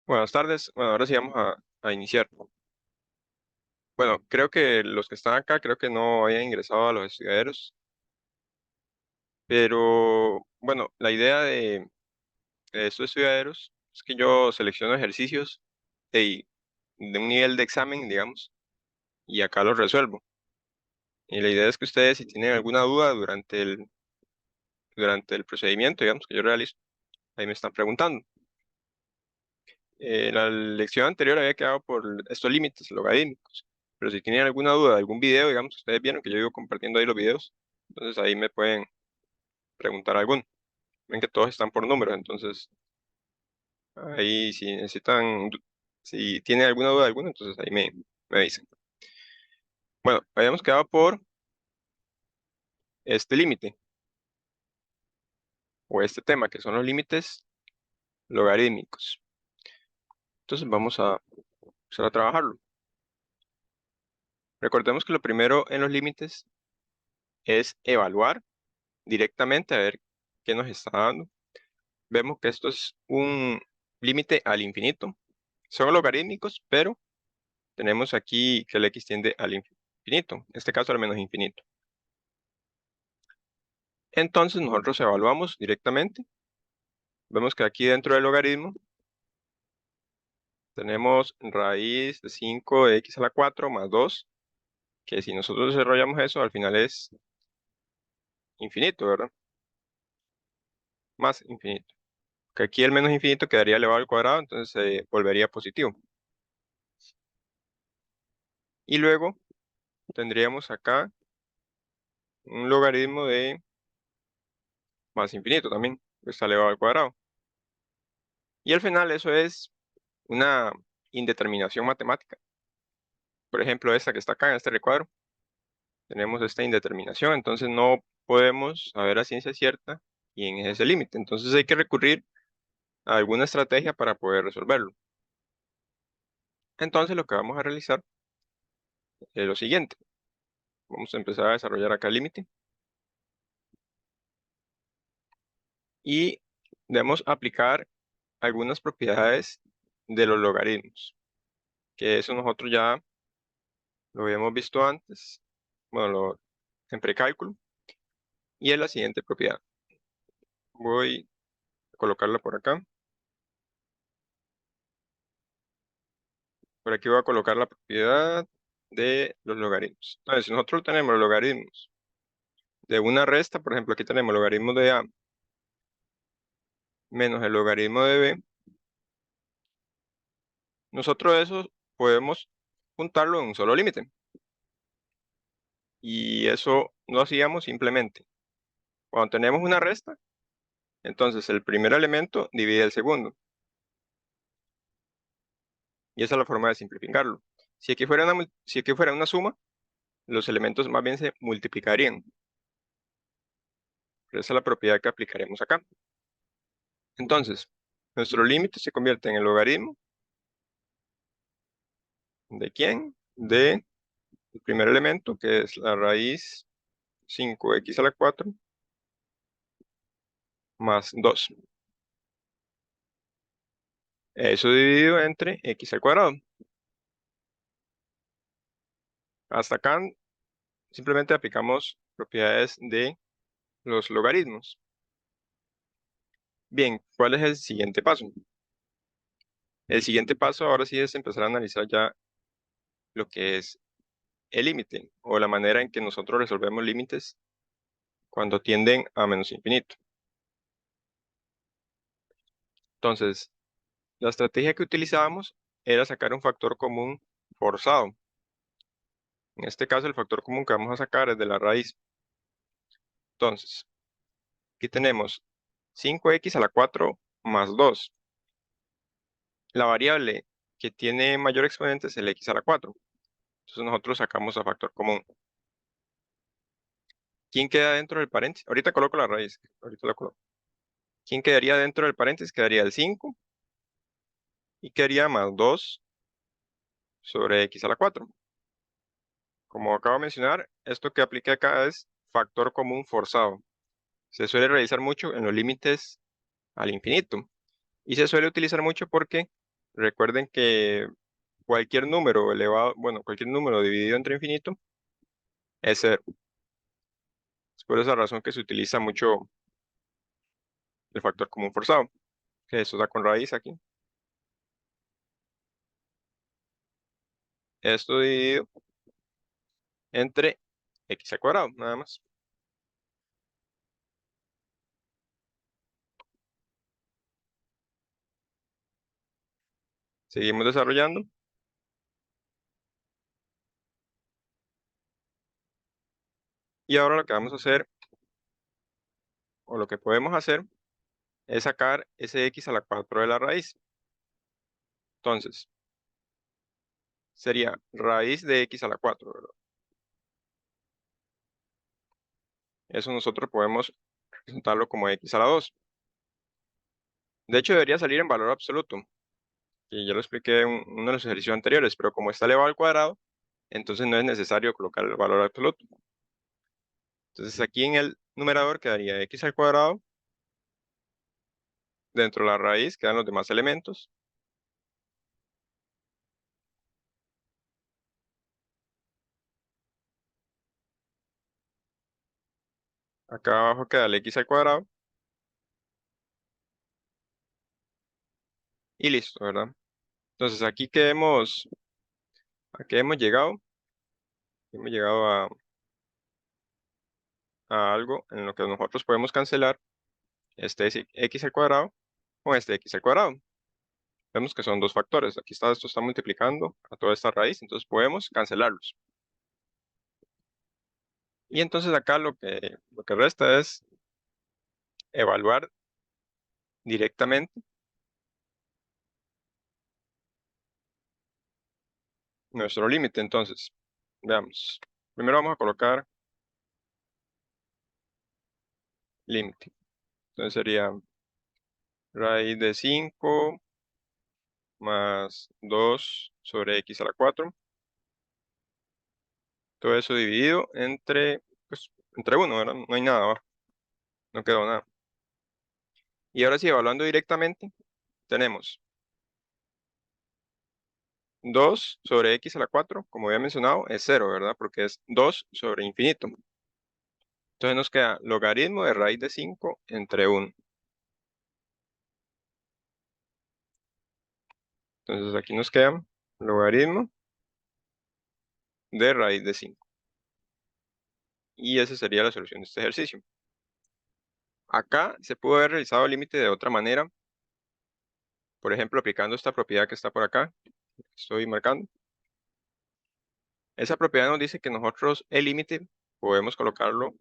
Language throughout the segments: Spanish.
Buenas tardes. Bueno, ahora sí vamos a iniciar. Bueno, creo que los que están acá, creo que no hayan ingresado a los estudiaderos, pero bueno, la idea de estos estudiaderos es que yo selecciono ejercicios de un nivel de examen, digamos, y acá los resuelvo. Y la idea es que ustedes, si tienen alguna duda durante el procedimiento, digamos, que yo realizo, ahí me están preguntando. La lección anterior había quedado por estos límites logarítmicos, pero si tienen alguna duda de algún video, digamos, ustedes vieron que yo iba compartiendo ahí los videos, entonces ahí me pueden preguntar alguno. Ven que todos están por números, entonces ahí si tienen alguna duda de alguno, entonces ahí me dicen. Bueno, habíamos quedado por este límite o este tema, que son los límites logarítmicos. Entonces vamos a empezar a trabajarlo. Recordemos que lo primero en los límites es evaluar directamente a ver qué nos está dando. Vemos que esto es un límite al infinito. Son logarítmicos, pero tenemos aquí que el x tiende al infinito, en este caso al menos infinito. Entonces nosotros evaluamos directamente. Vemos que aquí dentro del logaritmo tenemos raíz de 5 de x a la 4 más 2, que si nosotros desarrollamos eso, al final es infinito, ¿verdad? Más infinito. Que aquí el menos infinito quedaría elevado al cuadrado, entonces se volvería positivo. Y luego tendríamos acá un logaritmo de más infinito también, que está elevado al cuadrado. Y al final eso es una indeterminación matemática. Por ejemplo, esta que está acá en este recuadro, tenemos esta indeterminación, entonces no podemos saber a ciencia cierta quién es ese límite. Entonces hay que recurrir a alguna estrategia para poder resolverlo. Entonces lo que vamos a realizar es lo siguiente. Vamos a empezar a desarrollar acá el límite y debemos aplicar algunas propiedades de los logaritmos, que eso nosotros ya lo habíamos visto antes, bueno, en precálculo, y es la siguiente propiedad. Voy a colocarla por acá. Por aquí voy a colocar la propiedad de los logaritmos. Entonces, si nosotros tenemos los logaritmos de una resta, por ejemplo, aquí tenemos el logaritmo de a menos el logaritmo de b, nosotros eso podemos juntarlo en un solo límite. Y eso lo hacíamos simplemente. Cuando tenemos una resta, entonces el primer elemento divide el segundo. Y esa es la forma de simplificarlo. Si aquí fuera una suma, los elementos más bien se multiplicarían. Pero esa es la propiedad que aplicaremos acá. Entonces, nuestro límite se convierte en el logaritmo ¿de quién? De el primer elemento, que es la raíz 5x a la 4 más 2. Eso dividido entre x al cuadrado. Hasta acá simplemente aplicamos propiedades de los logaritmos. Bien, ¿cuál es el siguiente paso? El siguiente paso ahora sí es empezar a analizar ya lo que es el límite o la manera en que nosotros resolvemos límites cuando tienden a menos infinito. Entonces, la estrategia que utilizábamos era sacar un factor común forzado. En este caso, el factor común que vamos a sacar es de la raíz. Entonces, aquí tenemos 5x a la 4 más 2. La variable que tiene mayor exponente es el x a la 4. Entonces nosotros sacamos a factor común. ¿Quién queda dentro del paréntesis? Ahorita coloco la raíz. Ahorita la coloco. ¿Quién quedaría dentro del paréntesis? Quedaría el 5 y quedaría más 2 sobre x a la 4. Como acabo de mencionar, esto que apliqué acá es factor común forzado. Se suele realizar mucho en los límites al infinito. Y se suele utilizar mucho porque Recuerden que cualquier número elevado, bueno, cualquier número dividido entre infinito es cero. Es por esa razón que se utiliza mucho el factor común forzado, que eso da con raíz aquí. Esto dividido entre x al cuadrado, nada más. Seguimos desarrollando. Y ahora lo que vamos a hacer, o lo que podemos hacer, es sacar ese x a la 4 de la raíz. Entonces, sería raíz de x a la 4, ¿verdad? Eso nosotros podemos presentarlo como x a la 2. De hecho, debería salir en valor absoluto, y ya lo expliqué en uno de los ejercicios anteriores, pero como está elevado al cuadrado, entonces no es necesario colocar el valor absoluto. Entonces aquí en el numerador quedaría x al cuadrado, dentro de la raíz quedan los demás elementos, acá abajo queda el x al cuadrado, y listo, ¿verdad? Entonces ¿a qué hemos llegado? Hemos llegado a algo en lo que nosotros podemos cancelar este es x al cuadrado con este x al cuadrado. Vemos que son dos factores. Aquí está, esto está multiplicando a toda esta raíz, entonces podemos cancelarlos. Y entonces acá lo que resta es evaluar directamente nuestro límite. Entonces, veamos. Primero vamos a colocar límite. Entonces sería raíz de 5 más 2 sobre x a la 4. Todo eso dividido pues, entre 1, ¿verdad? No hay nada abajo, no quedó nada. Y ahora sí, evaluando directamente, tenemos 2 sobre x a la 4, como había mencionado, es 0, ¿verdad? Porque es 2 sobre infinito. Entonces nos queda logaritmo de raíz de 5 entre 1. Entonces aquí nos queda logaritmo de raíz de 5. Y esa sería la solución de este ejercicio. Acá se pudo haber realizado el límite de otra manera. Por ejemplo, aplicando esta propiedad que está por acá, que estoy marcando. Esa propiedad nos dice que nosotros el límite podemos colocarlo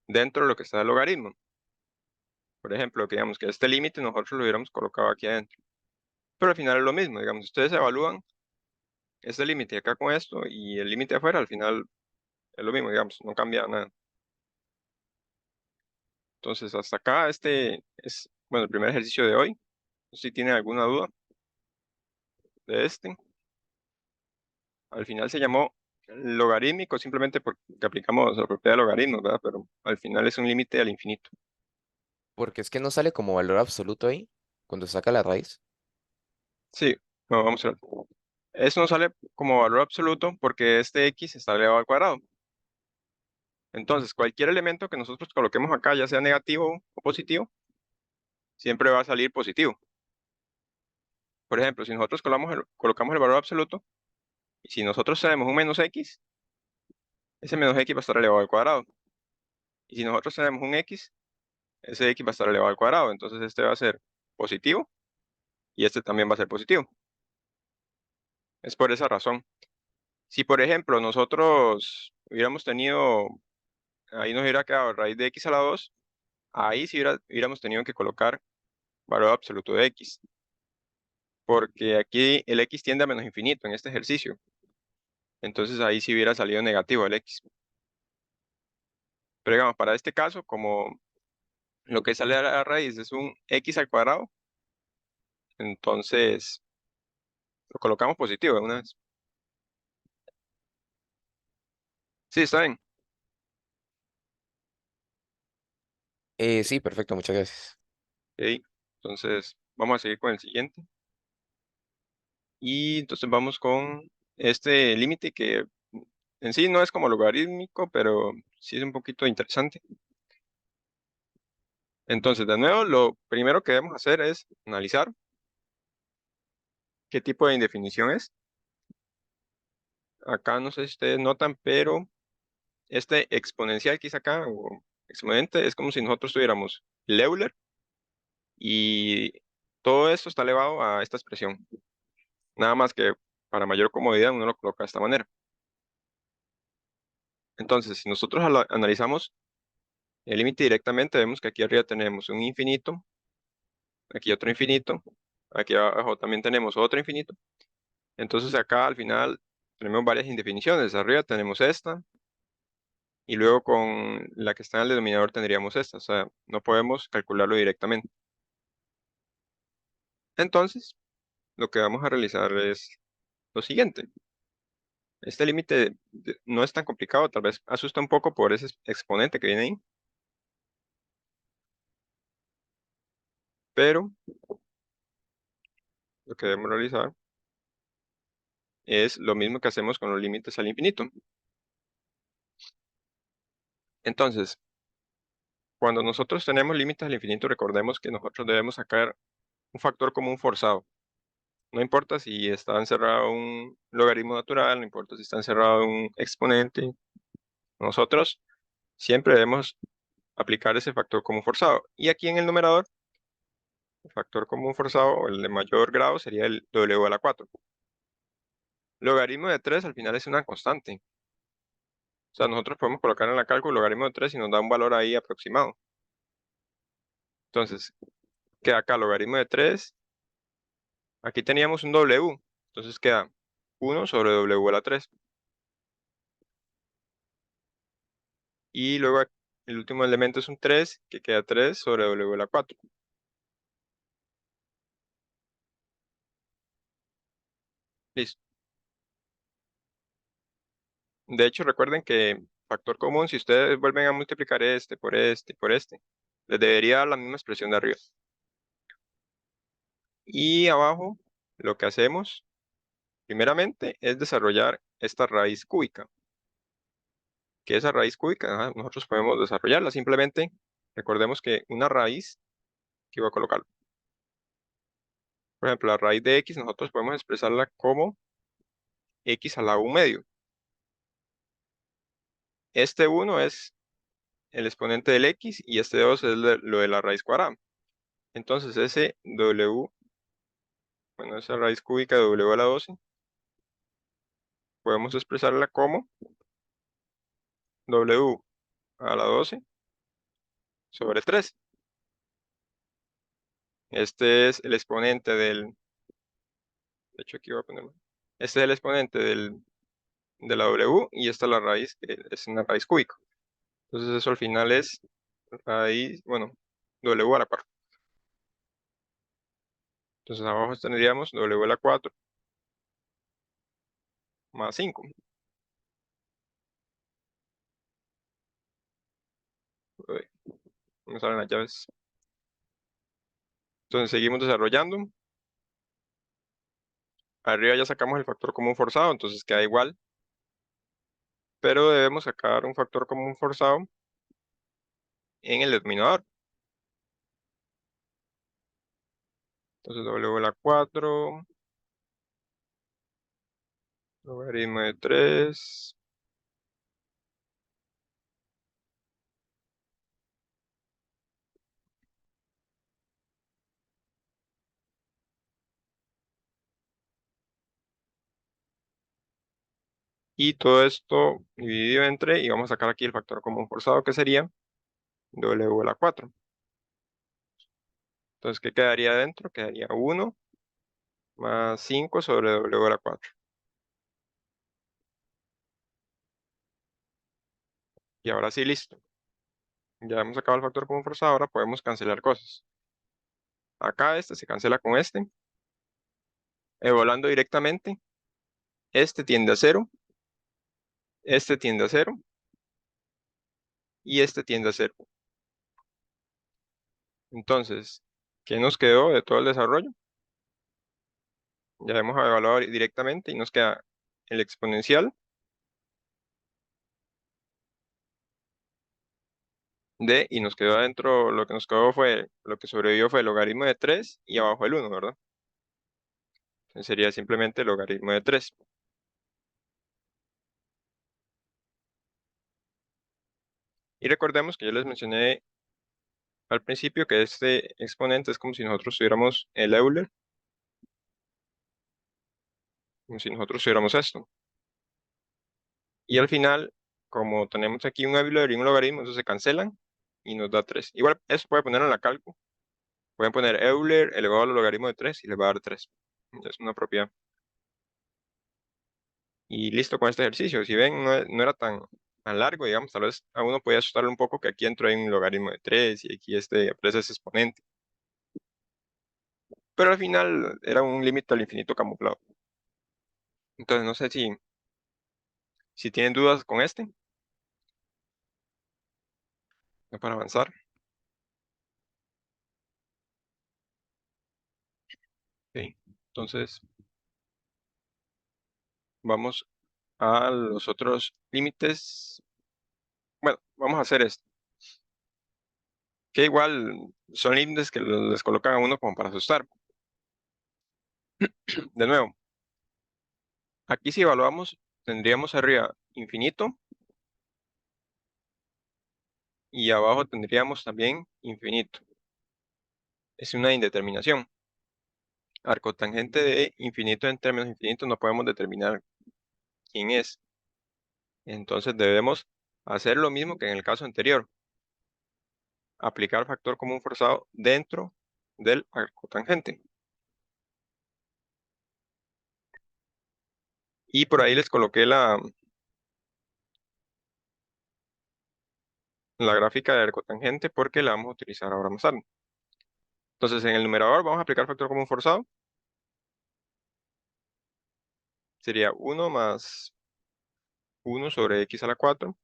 dentro de lo que está el logaritmo. Por ejemplo, que digamos que este límite nosotros lo hubiéramos colocado aquí adentro. Pero al final es lo mismo, digamos, ustedes evalúan este límite acá con esto y el límite afuera, al final es lo mismo, digamos, no cambia nada. Entonces, hasta acá este es, bueno, el primer ejercicio de hoy. Si tienen alguna duda de este, al final se llamó logarítmico simplemente porque aplicamos la propiedad de logaritmos, ¿verdad? Pero al final es un límite al infinito. Porque es que no sale como valor absoluto ahí, cuando saca la raíz. Sí, no, vamos a ver. Eso no sale como valor absoluto porque este x está elevado al cuadrado. Entonces, cualquier elemento que nosotros coloquemos acá, ya sea negativo o positivo, siempre va a salir positivo. Por ejemplo, si nosotros colocamos el valor absoluto, y si nosotros tenemos un menos x, ese menos x va a estar elevado al cuadrado. Y si nosotros tenemos un x, ese x va a estar elevado al cuadrado. Entonces este va a ser positivo y este también va a ser positivo. Es por esa razón. Si por ejemplo nosotros hubiéramos tenido, ahí nos hubiera quedado raíz de x a la 2, ahí sí hubiéramos tenido que colocar valor absoluto de x. Porque aquí el x tiende a menos infinito en este ejercicio. Entonces ahí sí hubiera salido negativo el x. Pero digamos, para este caso, como lo que sale a la raíz es un x al cuadrado, entonces lo colocamos positivo de una vez. Sí, está bien. Sí, perfecto, muchas gracias. Ok, entonces vamos a seguir con el siguiente. Y entonces vamos con este límite que en sí no es como logarítmico, pero sí es un poquito interesante. Entonces, de nuevo, lo primero que debemos hacer es analizar qué tipo de indefinición es. Acá no sé si ustedes notan, pero este exponencial que hice acá, o exponente, es como si nosotros tuviéramos el Euler y todo esto está elevado a esta expresión. Nada más que para mayor comodidad uno lo coloca de esta manera. Entonces, si nosotros analizamos el límite directamente, vemos que aquí arriba tenemos un infinito, aquí otro infinito, aquí abajo también tenemos otro infinito. Entonces acá al final tenemos varias indefiniciones. Arriba tenemos esta y luego con la que está en el denominador tendríamos esta. O sea, no podemos calcularlo directamente. Entonces, lo que vamos a realizar es lo siguiente. Este límite no es tan complicado, tal vez asusta un poco por ese exponente que viene ahí, pero lo que debemos realizar es lo mismo que hacemos con los límites al infinito. Entonces, cuando nosotros tenemos límites al infinito, recordemos que nosotros debemos sacar un factor común forzado. No importa si está encerrado un logaritmo natural, no importa si está encerrado un exponente, nosotros siempre debemos aplicar ese factor común forzado. Y aquí en el numerador, el factor común forzado, el de mayor grado, sería el w a la 4. Logaritmo de 3 al final es una constante. O sea, nosotros podemos colocar en la cálculo logaritmo de 3 y nos da un valor ahí aproximado. Entonces, queda acá logaritmo de 3. Aquí teníamos un w. Entonces queda 1 sobre w a la 3. Y luego el último elemento es un 3, que queda 3 sobre w a la 4. Listo. De hecho, recuerden que factor común, si ustedes vuelven a multiplicar este por este y por este, les debería dar la misma expresión de arriba. Y abajo, lo que hacemos, primeramente, es desarrollar esta raíz cúbica. Que esa raíz cúbica, nosotros podemos desarrollarla. Simplemente recordemos que una raíz, que voy a colocar, por ejemplo, la raíz de x, nosotros podemos expresarla como x a la u medio. Este 1 es el exponente del x y este 2 es lo de la raíz cuadrada. Entonces ese w, bueno, esa raíz cúbica de w a la 12, podemos expresarla como w a la 12 sobre 3. Este es el exponente de hecho aquí voy a ponerlo. Este es el exponente de la w y esta es la raíz, que es una raíz cúbica. Entonces eso al final es raíz, bueno, w a la 4. Entonces abajo tendríamos w a la 4 más 5. Uy, no me salen las llaves. Entonces seguimos desarrollando. Arriba ya sacamos el factor común forzado, entonces queda igual. Pero debemos sacar un factor común forzado en el denominador. Entonces w a la 4, logaritmo de 3. Y todo esto dividido entre, y vamos a sacar aquí el factor común forzado que sería w a la 4. Entonces, ¿qué quedaría adentro? Quedaría 1 más 5 sobre w a la 4. Y ahora sí, listo. Ya hemos sacado el factor común forzado, ahora podemos cancelar cosas. Acá este se cancela con este. Evaluando directamente, este tiende a 0, este tiende a 0 y este tiende a 0. Entonces, ¿qué nos quedó de todo el desarrollo? Ya hemos evaluado directamente y nos queda el exponencial de, y nos quedó adentro, lo que nos quedó fue, lo que sobrevivió fue el logaritmo de 3 y abajo el 1, ¿verdad? Entonces sería simplemente el logaritmo de 3. Y recordemos que yo les mencioné al principio que este exponente es como si nosotros tuviéramos el Euler, como si nosotros tuviéramos esto. Y al final, como tenemos aquí un Euler y un logaritmo, entonces se cancelan y nos da 3. Igual, eso puede ponerlo en la cálculo. Pueden poner Euler elevado al logaritmo de 3 y les va a dar 3. Es una propiedad. Y listo con este ejercicio. Si ven, no era tan largo, digamos. Tal vez a uno podía asustarle un poco que aquí dentro hay un logaritmo de 3 y aquí este aparece ese exponente. Pero al final era un límite al infinito camuflado. Entonces no sé si tienen dudas con este, ¿no? Para avanzar. Ok. Entonces vamos a los otros límites. Bueno, vamos a hacer esto. Que igual son límites que les colocan a uno como para asustar. De nuevo, aquí si evaluamos, tendríamos arriba infinito y abajo tendríamos también infinito. Es una indeterminación. Arcotangente de infinito en términos infinitos no podemos determinar quién es. Entonces debemos hacer lo mismo que en el caso anterior. Aplicar factor común forzado dentro del arcotangente. Y por ahí les coloqué la gráfica de arcotangente porque la vamos a utilizar ahora más tarde. Entonces en el numerador vamos a aplicar factor común forzado. Sería 1 más 1 sobre x a la 4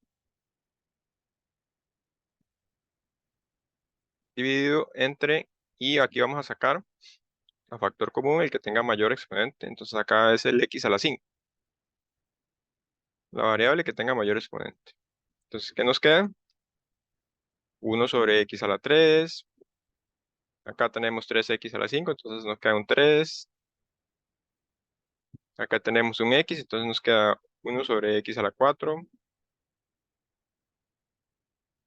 dividido entre, y aquí vamos a sacar a factor común el que tenga mayor exponente. Entonces acá es el x a la 5, la variable que tenga mayor exponente. Entonces, ¿qué nos queda? 1 sobre x a la 3. Acá tenemos 3x a la 5, entonces nos queda un 3. Acá tenemos un x, entonces nos queda 1 sobre x a la 4.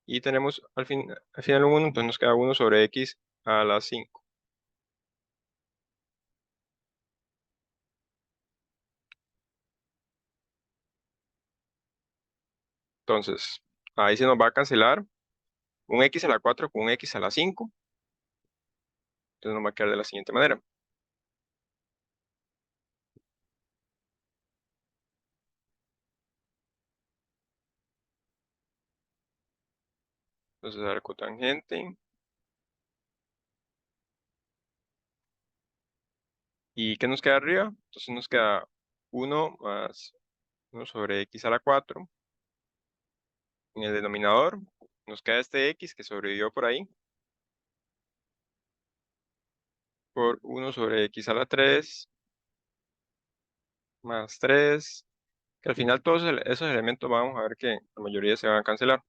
Y tenemos al final un 1, entonces nos queda 1 sobre x a la 5. Entonces, ahí se nos va a cancelar un x a la 4 con un x a la 5. Entonces nos va a quedar de la siguiente manera. Entonces, arcotangente. ¿Y qué nos queda arriba? Entonces nos queda 1 más 1 sobre x a la 4. En el denominador nos queda este x que sobrevivió por ahí, por 1 sobre x a la 3 más 3, que al final todos esos elementos vamos a ver que la mayoría se van a cancelar.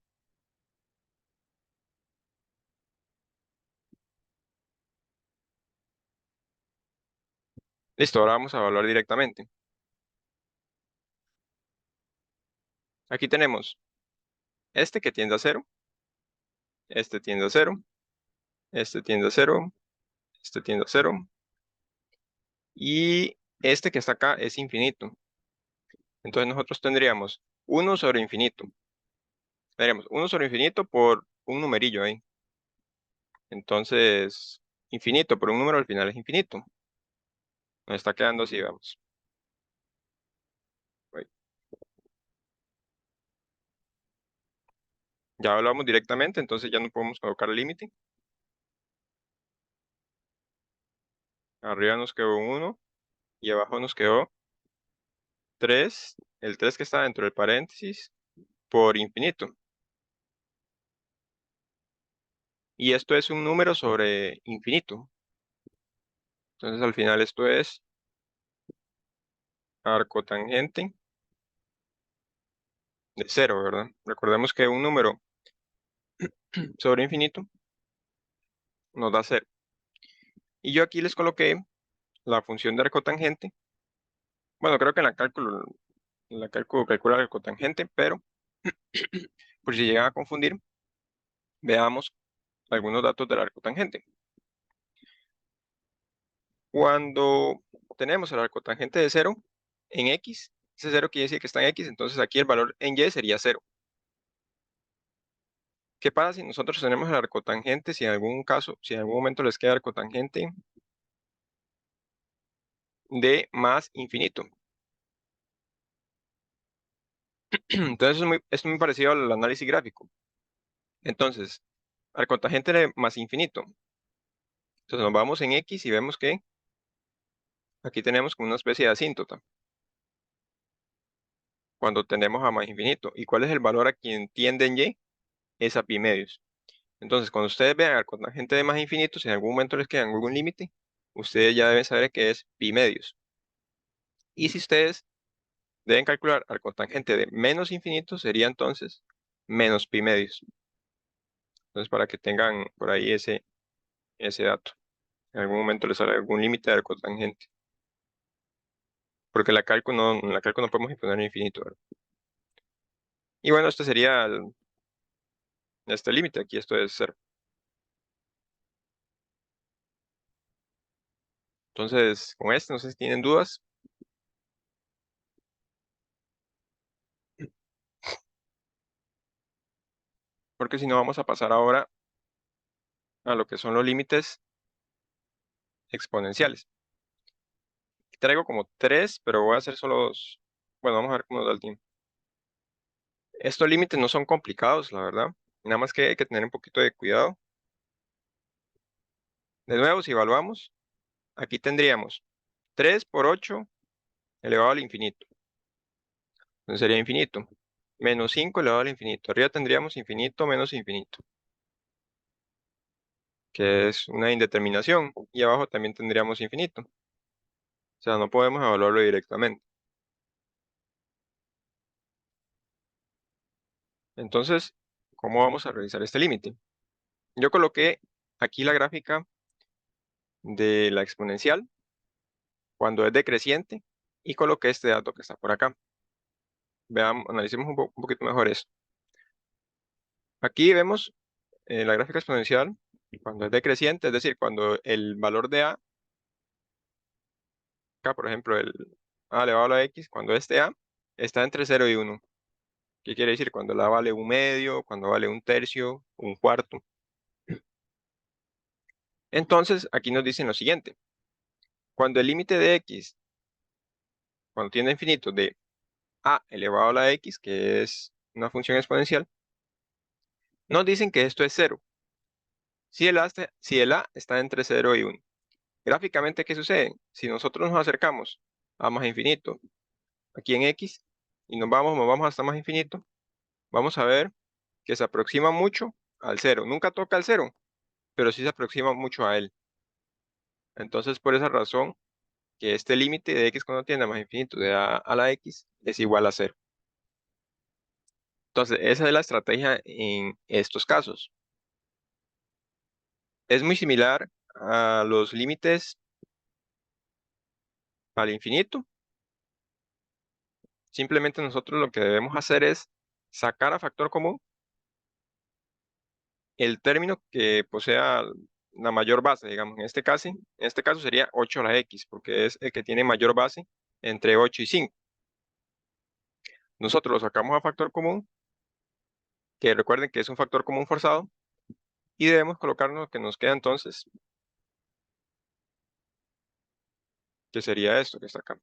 Listo, ahora vamos a evaluar directamente. Aquí tenemos este que tiende a 0, este tiende a 0, este tiende a 0, este tiende a 0, y este que está acá es infinito. Entonces nosotros tendríamos 1 sobre infinito. Tendríamos 1 sobre infinito por un numerillo ahí. Entonces, infinito por un número al final es infinito. Nos está quedando así, vamos. Ahí. Ya hablamos directamente, entonces ya no podemos colocar límite. Arriba nos quedó un 1 y abajo nos quedó 3, el 3 que está dentro del paréntesis, por infinito. Y esto es un número sobre infinito. Entonces al final esto es arco tangente de 0, ¿verdad? Recordemos que un número sobre infinito nos da 0. Y yo aquí les coloqué la función de arco tangente. Bueno, creo que en la cálculo calcula el arco tangente, pero por si llegan a confundir, veamos algunos datos del arco tangente. Cuando tenemos el arco tangente de 0 en x, ese 0 quiere decir que está en x, entonces aquí el valor en y sería 0. ¿Qué pasa si nosotros tenemos el arco tangente, si en algún caso, si en algún momento les queda arco tangente de más infinito? Entonces es muy parecido al análisis gráfico. Entonces, arco tangente de más infinito. Entonces nos vamos en x y vemos que aquí tenemos como una especie de asíntota cuando tendemos a más infinito. ¿Y cuál es el valor a quien tiende en y? Es a pi medios. Entonces, cuando ustedes vean arco tangente de más infinito, si en algún momento les queda algún límite, ustedes ya deben saber que es pi medios. Y si ustedes deben calcular arco tangente de menos infinito, sería entonces menos pi medios. Entonces, para que tengan por ahí ese dato. En algún momento les sale algún límite de arco tangente. Porque en la cálculo no podemos imponer infinito, ¿verdad? Y bueno, este sería este límite. Aquí esto es 0. Entonces, con este, no sé si tienen dudas. Porque si no, vamos a pasar ahora a lo que son los límites exponenciales. Traigo como 3, pero voy a hacer solo 2. Bueno, vamos a ver cómo nos da el tiempo. Estos límites no son complicados, la verdad. Nada más que hay que tener un poquito de cuidado. De nuevo, si evaluamos, aquí tendríamos 3 por 8 elevado al infinito. Entonces sería infinito. Menos 5 elevado al infinito. Arriba tendríamos infinito menos infinito, que es una indeterminación. Y abajo también tendríamos infinito. O sea, no podemos evaluarlo directamente. Entonces, ¿cómo vamos a realizar este límite? Yo coloqué aquí la gráfica de la exponencial cuando es decreciente y coloqué este dato que está por acá. Veamos, analicemos un poquito mejor esto. Aquí vemos la gráfica exponencial cuando es decreciente, es decir, cuando el valor de a, acá por ejemplo el a elevado a la x, cuando este a está entre 0 y 1. ¿Qué quiere decir? Cuando la vale un medio, cuando vale un tercio, un cuarto. Entonces, aquí nos dicen lo siguiente. Cuando el límite de x, cuando tiende a infinito de a elevado a la x, que es una función exponencial, nos dicen que esto es 0. Si el a está entre 0 y 1. Gráficamente, ¿qué sucede? Si nosotros nos acercamos a más infinito aquí en x y nos vamos hasta más infinito, vamos a ver que se aproxima mucho al 0. Nunca toca el 0, pero sí se aproxima mucho a él. Entonces, por esa razón, que este límite de x cuando tiende a más infinito de a la x es igual a 0. Entonces, esa es la estrategia en estos casos. Es muy similar a los límites al infinito. Simplemente nosotros lo que debemos hacer es sacar a factor común el término que posea la mayor base, digamos. En este caso sería 8 a la x, porque es el que tiene mayor base entre 8 y 5. Nosotros lo sacamos a factor común, que recuerden que es un factor común forzado, y debemos colocarnos lo que nos queda entonces, que sería esto que está acá.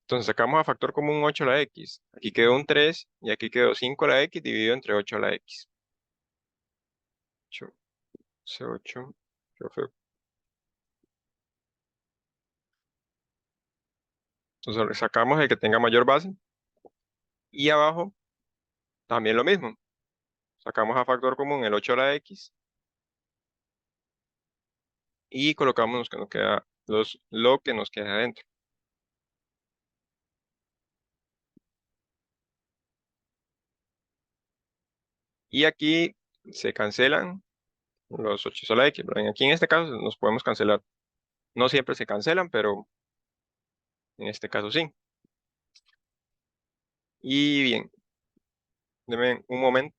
Entonces sacamos a factor común 8 a la x. Aquí quedó un 3 y aquí quedó 5 a la x dividido entre 8 a la x. 8, 8, entonces sacamos el que tenga mayor base y abajo también lo mismo. Sacamos a factor común el 8 a la x y colocamos lo que nos queda lo que nos queda adentro. Y aquí se cancelan los 8 sola x, ¿verdad? Aquí en este caso nos podemos cancelar. No siempre se cancelan, pero en este caso sí. Y bien, denme un momento.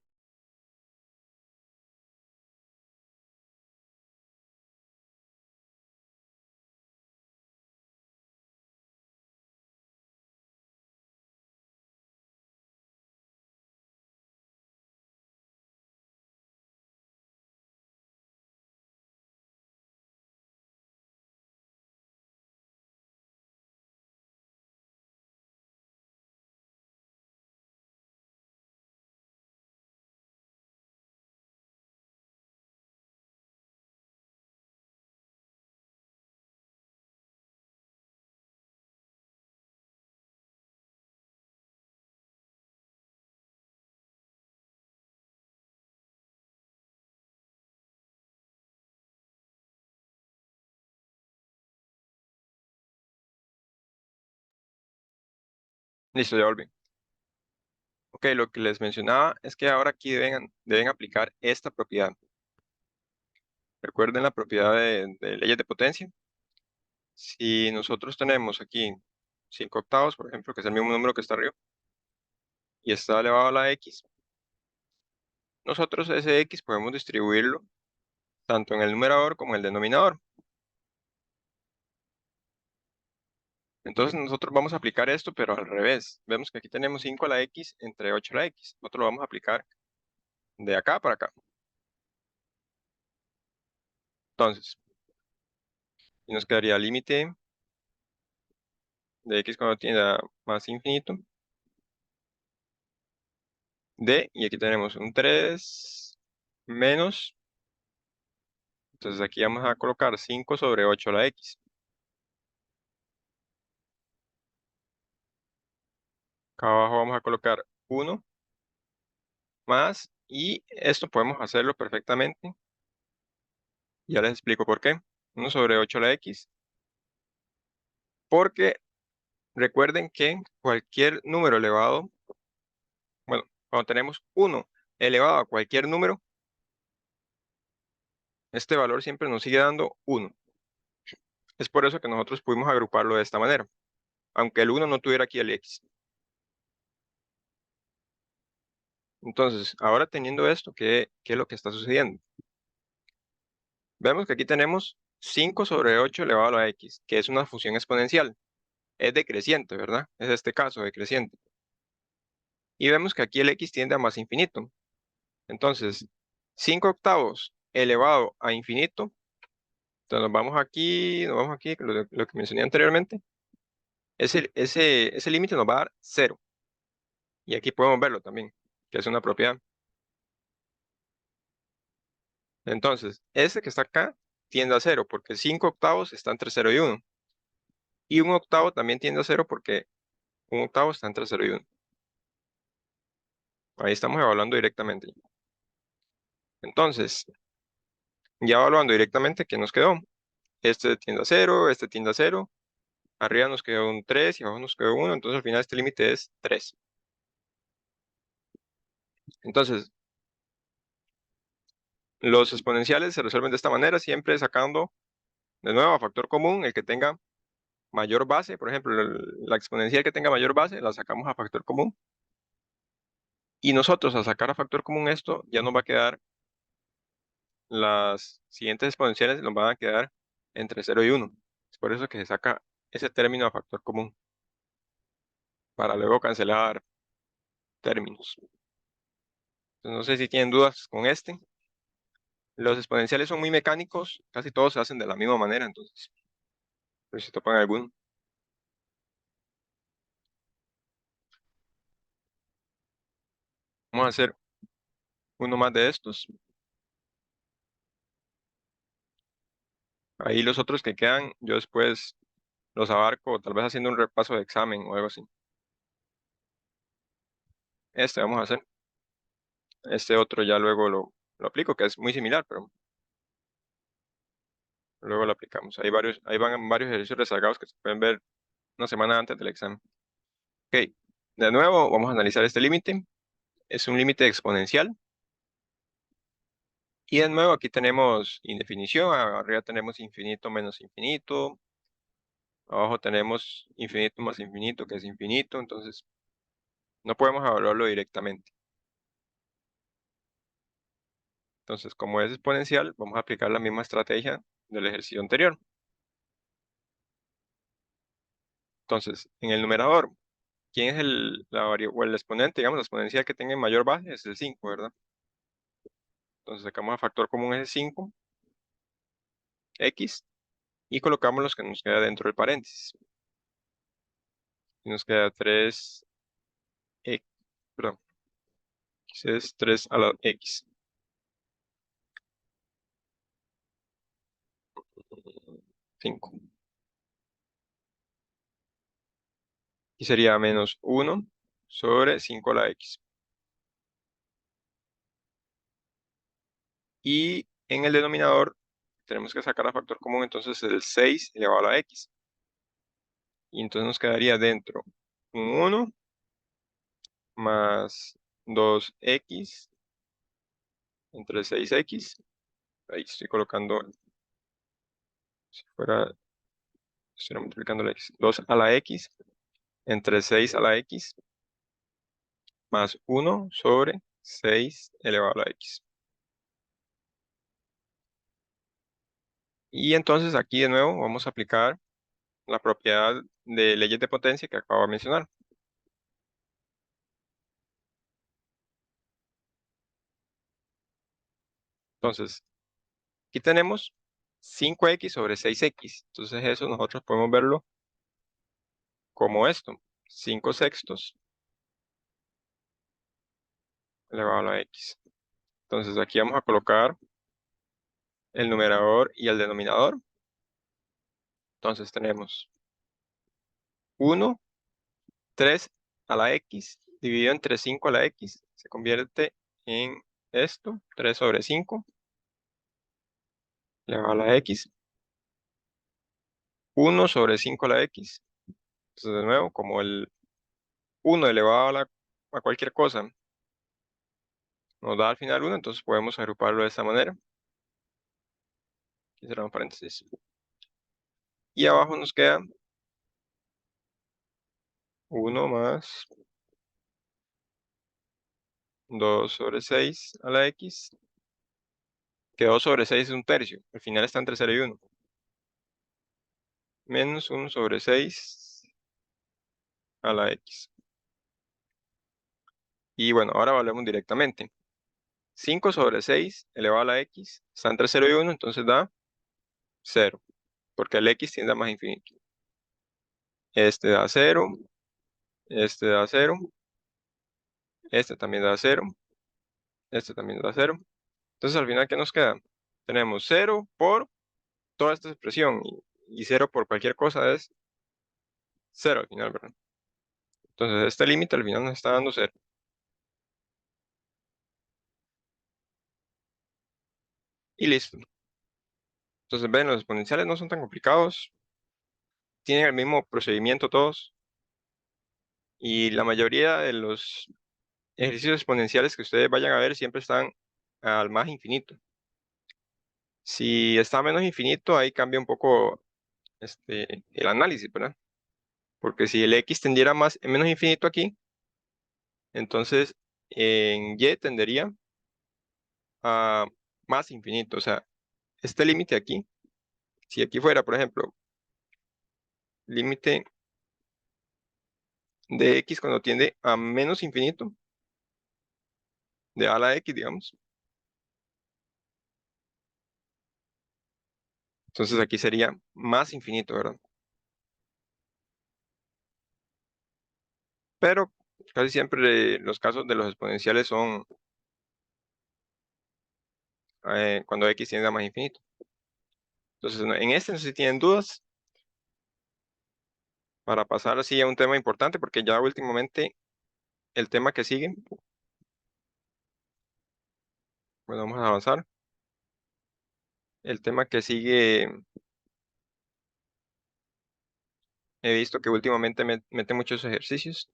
Listo, ya volví. Ok, lo que les mencionaba es que ahora aquí deben aplicar esta propiedad. Recuerden la propiedad de leyes de potencia. Si nosotros tenemos aquí 5 octavos, por ejemplo, que es el mismo número que está arriba, y está elevado a la x, nosotros ese x podemos distribuirlo tanto en el numerador como en el denominador. Entonces nosotros vamos a aplicar esto, pero al revés. Vemos que aquí tenemos 5 a la x entre 8 a la x. Nosotros lo vamos a aplicar de acá para acá. Entonces, y nos quedaría límite de x cuando tiende a más infinito de, y aquí tenemos un 3 menos, entonces aquí vamos a colocar 5 sobre 8 a la x. Acá abajo vamos a colocar 1 más, y esto podemos hacerlo perfectamente. Ya les explico por qué. 1 sobre 8 a la x, porque recuerden que cualquier número elevado, bueno, cuando tenemos 1 elevado a cualquier número, este valor siempre nos sigue dando 1. Es por eso que nosotros pudimos agruparlo de esta manera, aunque el 1 no tuviera aquí el x. Entonces, ahora teniendo esto, ¿qué es lo que está sucediendo? Vemos que aquí tenemos 5 sobre 8 elevado a la x, que es una función exponencial. Es decreciente, ¿verdad? Es este caso, decreciente. Y vemos que aquí el x tiende a más infinito. Entonces, 5 octavos elevado a infinito. Entonces nos vamos aquí, lo que mencioné anteriormente. Ese límite nos va a dar 0. Y aquí podemos verlo también, que es una propiedad. Entonces, ese que está acá tiende a 0, porque 5 octavos está entre 0 y 1. Y un octavo también tiende a 0 porque un octavo está entre 0 y 1. Ahí estamos evaluando directamente. Entonces, ya evaluando directamente, ¿qué nos quedó? Este tiende a 0, este tiende a 0. Arriba nos quedó un 3 y abajo nos quedó 1. Entonces, al final este límite es 3. Entonces, los exponenciales se resuelven de esta manera, siempre sacando de nuevo a factor común el que tenga mayor base. Por ejemplo, la exponencial que tenga mayor base la sacamos a factor común. Y nosotros al sacar a factor común esto, ya nos va a quedar, las siguientes exponenciales nos van a quedar entre 0 y 1. Es por eso que se saca ese término a factor común, para luego cancelar términos. Entonces, no sé si tienen dudas con este. Los exponenciales son muy mecánicos, casi todos se hacen de la misma manera, entonces, por si topan alguno. Vamos a hacer uno más de estos. Ahí los otros que quedan, yo después los abarco, tal vez haciendo un repaso de examen o algo así. Este vamos a hacer. Este otro ya luego lo aplico, que es muy similar, pero luego lo aplicamos. Ahí van varios ejercicios rezagados que se pueden ver una semana antes del examen. Ok, de nuevo vamos a analizar este límite. Es un límite exponencial. Y de nuevo aquí tenemos indefinición, arriba tenemos infinito menos infinito, abajo tenemos infinito más infinito, que es infinito, entonces no podemos evaluarlo directamente. Entonces, como es exponencial, vamos a aplicar la misma estrategia del ejercicio anterior. Entonces, en el numerador, ¿quién es la variable o el exponente? Digamos, la exponencial que tenga mayor base es el 5, ¿verdad? Entonces, sacamos a factor común es el 5, x, y colocamos los que nos queda dentro del paréntesis. Y nos queda 3, perdón, es 3 a la x. 5. Y sería menos 1 sobre 5 a la x. Y en el denominador tenemos que sacar a factor común entonces el 6 elevado a la x. Y entonces nos quedaría dentro un 1 más 2x entre 6x. Ahí estoy colocando, si fuera, estoy multiplicando la x. 2 a la x entre 6 a la x más 1 sobre 6 elevado a la x. Y entonces aquí de nuevo vamos a aplicar la propiedad de leyes de potencia que acabo de mencionar. Entonces, aquí tenemos 5x sobre 6x. Entonces eso nosotros podemos verlo como esto, 5 sextos elevado a la x. Entonces aquí vamos a colocar el numerador y el denominador. Entonces tenemos 1, 3 a la x dividido entre 5 a la x. Se convierte en esto, 3 sobre 5 elevado a la x. 1 sobre 5 a la x. Entonces de nuevo, como el 1 elevado a cualquier cosa nos da al final 1, entonces podemos agruparlo de esta manera. Aquí cerramos paréntesis. Y abajo nos queda 1 más 2 sobre 6 a la x, que 2 sobre 6 es un tercio. Al final está entre 0 y 1. Menos 1 sobre 6 a la x. Y bueno, ahora valemos directamente. 5 sobre 6 elevado a la x está entre 0 y 1, entonces da 0, porque el x tiende a más infinito. Este da 0, este da 0, este también da 0, este también da 0. Entonces al final, ¿qué nos queda? Tenemos 0 por toda esta expresión y 0 por cualquier cosa es 0 al final, ¿verdad? Entonces este límite al final nos está dando 0. Y listo. Entonces ven, los exponenciales no son tan complicados, tienen el mismo procedimiento todos, y la mayoría de los ejercicios exponenciales que ustedes vayan a ver siempre están al más infinito. Si está menos infinito, ahí cambia un poco el análisis, ¿verdad? Porque si el x tendiera menos infinito aquí, entonces en y tendería a más infinito. O sea, este límite aquí, si aquí fuera, por ejemplo, límite de x cuando tiende a menos infinito, de a la x, digamos, entonces aquí sería más infinito, ¿verdad? Pero casi siempre los casos de los exponenciales son cuando x tiende a más infinito. Entonces, en este no sé si tienen dudas para pasar así a un tema importante, porque ya últimamente el tema que sigue, bueno, vamos a avanzar. El tema que sigue, he visto que últimamente mete muchos ejercicios,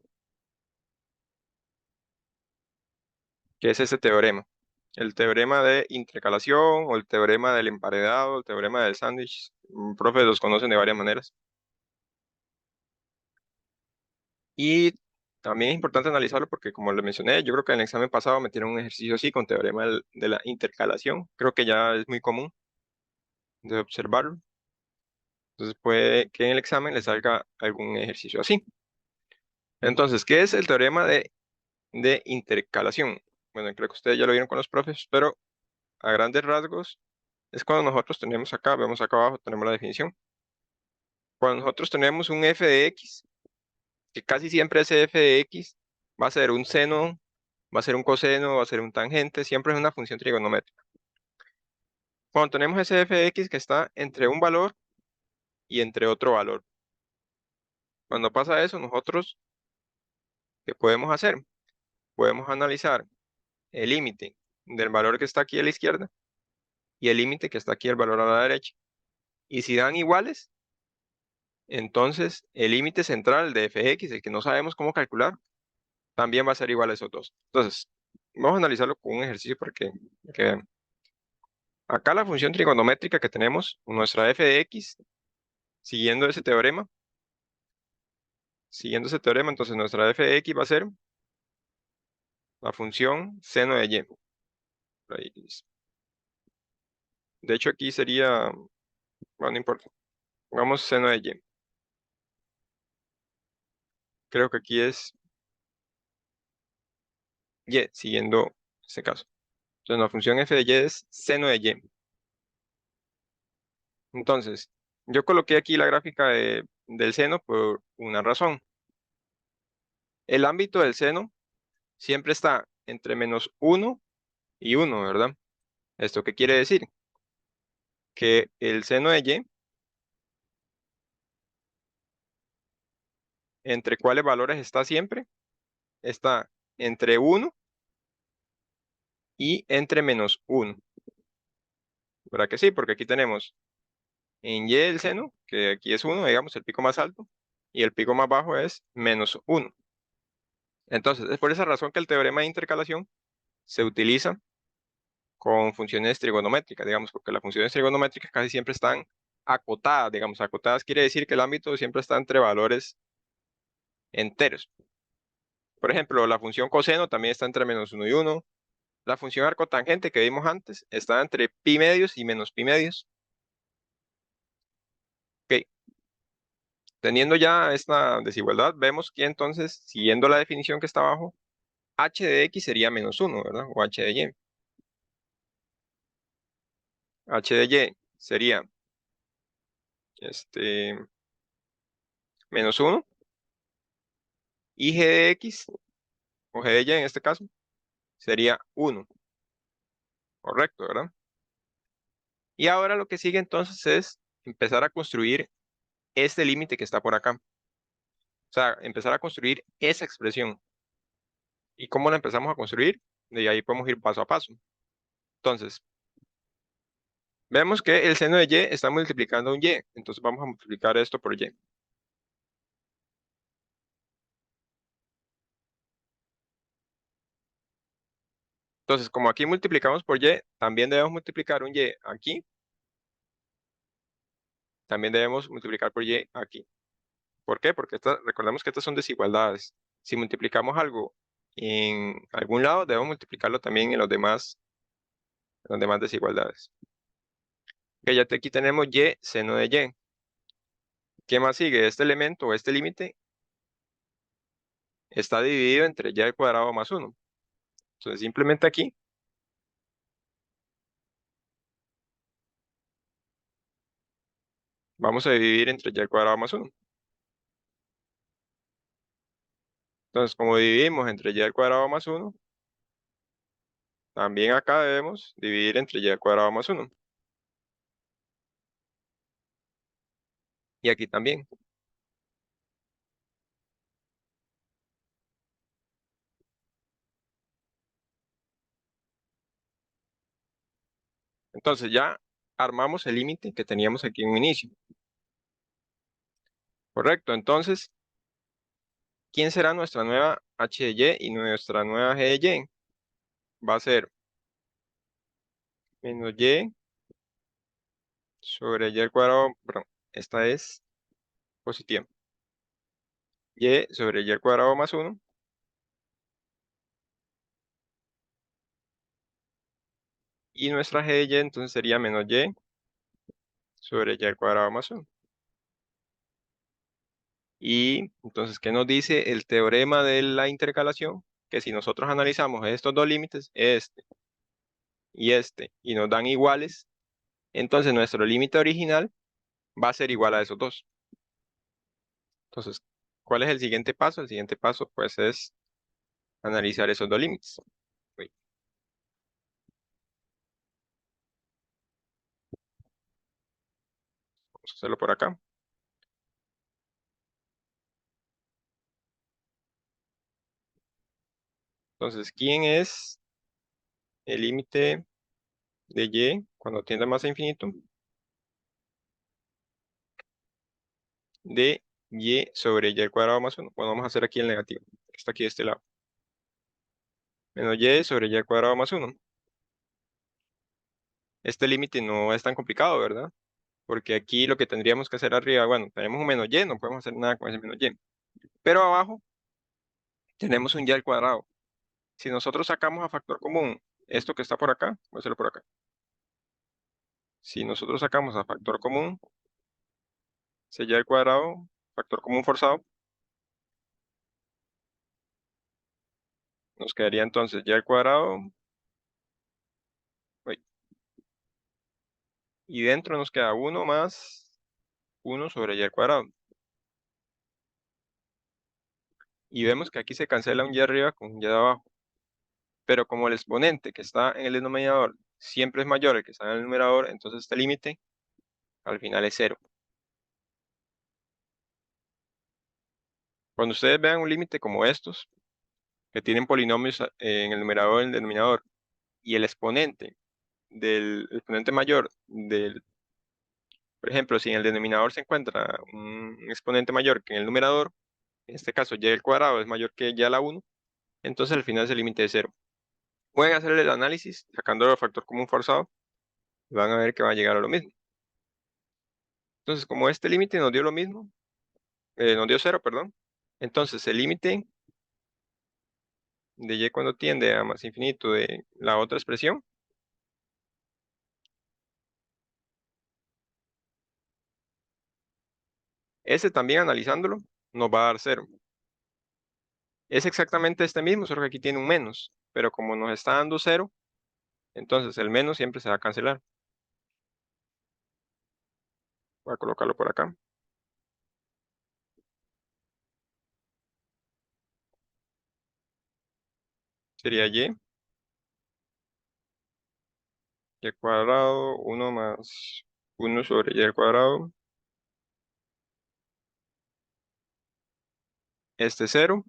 que es ese teorema. El teorema de intercalación o el teorema del emparedado, el teorema del sándwich. Profes los conocen de varias maneras. Y también es importante analizarlo porque, como les mencioné, yo creo que en el examen pasado metieron un ejercicio así con teorema de la intercalación. Creo que ya es muy común de observarlo. Entonces puede que en el examen le salga algún ejercicio así. Entonces, ¿qué es el teorema de intercalación? Bueno, creo que ustedes ya lo vieron con los profes, pero a grandes rasgos es cuando nosotros tenemos acá, vemos acá abajo, tenemos la definición. Cuando nosotros tenemos un f de x, que casi siempre ese f de x va a ser un seno, va a ser un coseno, va a ser un tangente, siempre es una función trigonométrica. Cuando tenemos ese f de x que está entre un valor y entre otro valor. Cuando pasa eso, nosotros, ¿qué podemos hacer? Podemos analizar el límite del valor que está aquí a la izquierda y el límite que está aquí el valor a la derecha. Y si dan iguales, entonces el límite central de f de x, el que no sabemos cómo calcular, también va a ser igual a esos dos. Entonces, vamos a analizarlo con un ejercicio para que vean. Acá la función trigonométrica que tenemos, nuestra f de x, siguiendo ese teorema, entonces nuestra f de x va a ser la función seno de y. De hecho, aquí sería, bueno, no importa, pongamos seno de y. Creo que aquí es y, siguiendo este caso. Entonces, la función f de y es seno de y. Entonces, yo coloqué aquí la gráfica del seno por una razón. El ámbito del seno siempre está entre -1 y 1, ¿verdad? ¿Esto qué quiere decir? Que el seno de y, ¿entre cuáles valores está siempre? Está entre 1 y entre -1. ¿Verdad que sí? Porque aquí tenemos en y el seno, que aquí es 1, digamos, el pico más alto, y el pico más bajo es -1. Entonces, es por esa razón que el teorema de intercalación se utiliza con funciones trigonométricas, digamos, porque las funciones trigonométricas casi siempre están acotadas, digamos, acotadas quiere decir que el ámbito siempre está entre valores enteros. Por ejemplo, la función coseno también está entre -1 y 1. La función arcotangente que vimos antes está entre pi medios y menos pi medios. Ok, teniendo ya esta desigualdad, vemos que entonces, siguiendo la definición que está abajo, h de x sería -1, ¿verdad? O h de y. H de y sería este, -1 y g de x, o g de y en este caso, sería 1, correcto, ¿verdad? Y ahora lo que sigue entonces es empezar a construir este límite que está por acá. O sea, empezar a construir esa expresión. ¿Y cómo la empezamos a construir? De ahí podemos ir paso a paso. Entonces, vemos que el seno de y está multiplicando un y. Entonces vamos a multiplicar esto por y. Entonces, como aquí multiplicamos por y, también debemos multiplicar un y aquí. También debemos multiplicar por y aquí. ¿Por qué? Porque recordemos que estas son desigualdades. Si multiplicamos algo en algún lado, debemos multiplicarlo también en las demás desigualdades. Que ya aquí tenemos y seno de y. ¿Qué más sigue? Este elemento o este límite está dividido entre y al cuadrado más 1. Entonces simplemente aquí vamos a dividir entre y al cuadrado más 1. Entonces como dividimos entre y al cuadrado más 1, también acá debemos dividir entre y al cuadrado más 1. Y aquí también. Entonces ya armamos el límite que teníamos aquí en un inicio. Correcto, entonces, ¿quién será nuestra nueva h de y y nuestra nueva g de y? Va a ser menos y sobre y al cuadrado, perdón, esta es positiva. Y sobre y al cuadrado más 1. Y nuestra g de y entonces sería menos y sobre y al cuadrado más 1. Y entonces, ¿qué nos dice el teorema de la intercalación? Que si nosotros analizamos estos dos límites, y nos dan iguales, entonces nuestro límite original va a ser igual a esos dos. Entonces, ¿cuál es el siguiente paso? El siguiente paso, pues, es analizar esos dos límites. Uy, vamos a hacerlo por acá. Entonces, ¿quién es el límite de y cuando tiende más a infinito? De y sobre y al cuadrado más 1. Bueno, vamos a hacer aquí el negativo. Está aquí de este lado. Menos y sobre y al cuadrado más 1. Este límite no es tan complicado, ¿verdad? Porque aquí lo que tendríamos que hacer arriba, bueno, tenemos un menos y, no podemos hacer nada con ese menos y. Pero abajo tenemos un y al cuadrado. Si nosotros sacamos a factor común esto que está por acá, voy a hacerlo por acá. Si nosotros sacamos a factor común, ese y al cuadrado, factor común forzado, nos quedaría entonces y al cuadrado, uy, y dentro nos queda 1 más 1 sobre y al cuadrado. Y vemos que aquí se cancela un y arriba con un y de abajo. Pero como el exponente que está en el denominador siempre es mayor al que está en el numerador, entonces este límite al final es 0. Cuando ustedes vean un límite como estos, que tienen polinomios en el numerador y en el denominador, y el exponente del exponente mayor del, por ejemplo, si en el denominador se encuentra un exponente mayor que en el numerador, en este caso y al cuadrado es mayor que y a la 1, entonces al final ese límite es 0. Pueden hacer el análisis sacando el factor común forzado y van a ver que va a llegar a lo mismo. Entonces, como este límite nos dio lo mismo, nos dio 0, perdón, entonces el límite de y cuando tiende a más infinito de la otra expresión, ese también analizándolo nos va a dar 0. Es exactamente este mismo, solo que aquí tiene un menos, pero como nos está dando 0, entonces el menos siempre se va a cancelar. Voy a colocarlo por acá. Sería y al cuadrado, 1 más 1 sobre y al cuadrado. Este 0,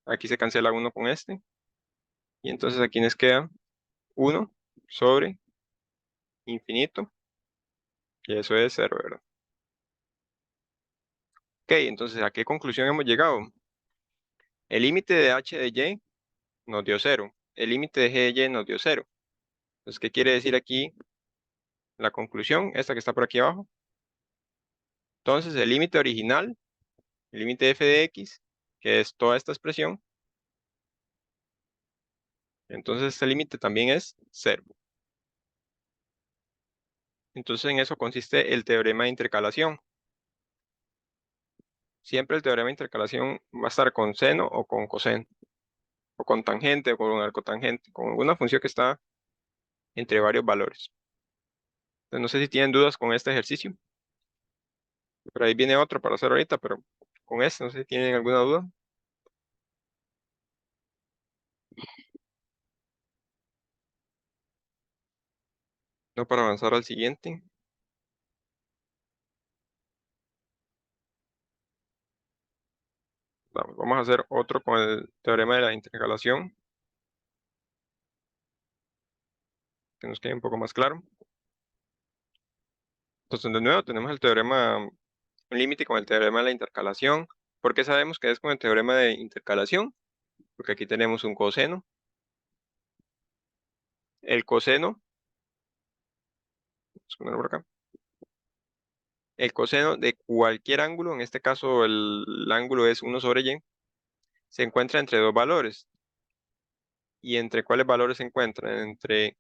aquí se cancela 1 con este, y entonces aquí nos queda 1 sobre infinito, y eso es 0, ¿verdad? Ok, entonces, ¿a qué conclusión hemos llegado? El límite de h de y nos dio 0, el límite de g de y nos dio 0. Entonces, ¿qué quiere decir aquí la conclusión? Esta que está por aquí abajo. Entonces, el límite original, el límite de f de x, que es toda esta expresión, entonces este límite también es 0. Entonces, en eso consiste el teorema de intercalación. Siempre el teorema de intercalación va a estar con seno o con coseno, o con tangente o con un arcotangente, con alguna función que está entre varios valores. Entonces, no sé si tienen dudas con este ejercicio. Por ahí viene otro para hacer ahorita, pero con este no sé si tienen alguna duda. No, para avanzar al siguiente. Vamos a hacer otro con el teorema de la intercalación, que nos quede un poco más claro. Entonces, de nuevo, tenemos el teorema, un límite con el teorema de la intercalación. ¿Por qué sabemos que es con el teorema de intercalación? Porque aquí tenemos un coseno. El coseno, vamos a ponerlo por acá. El coseno de cualquier ángulo, en este caso el ángulo es 1 sobre y, se encuentra entre dos valores. ¿Y entre cuáles valores se encuentran? Entre,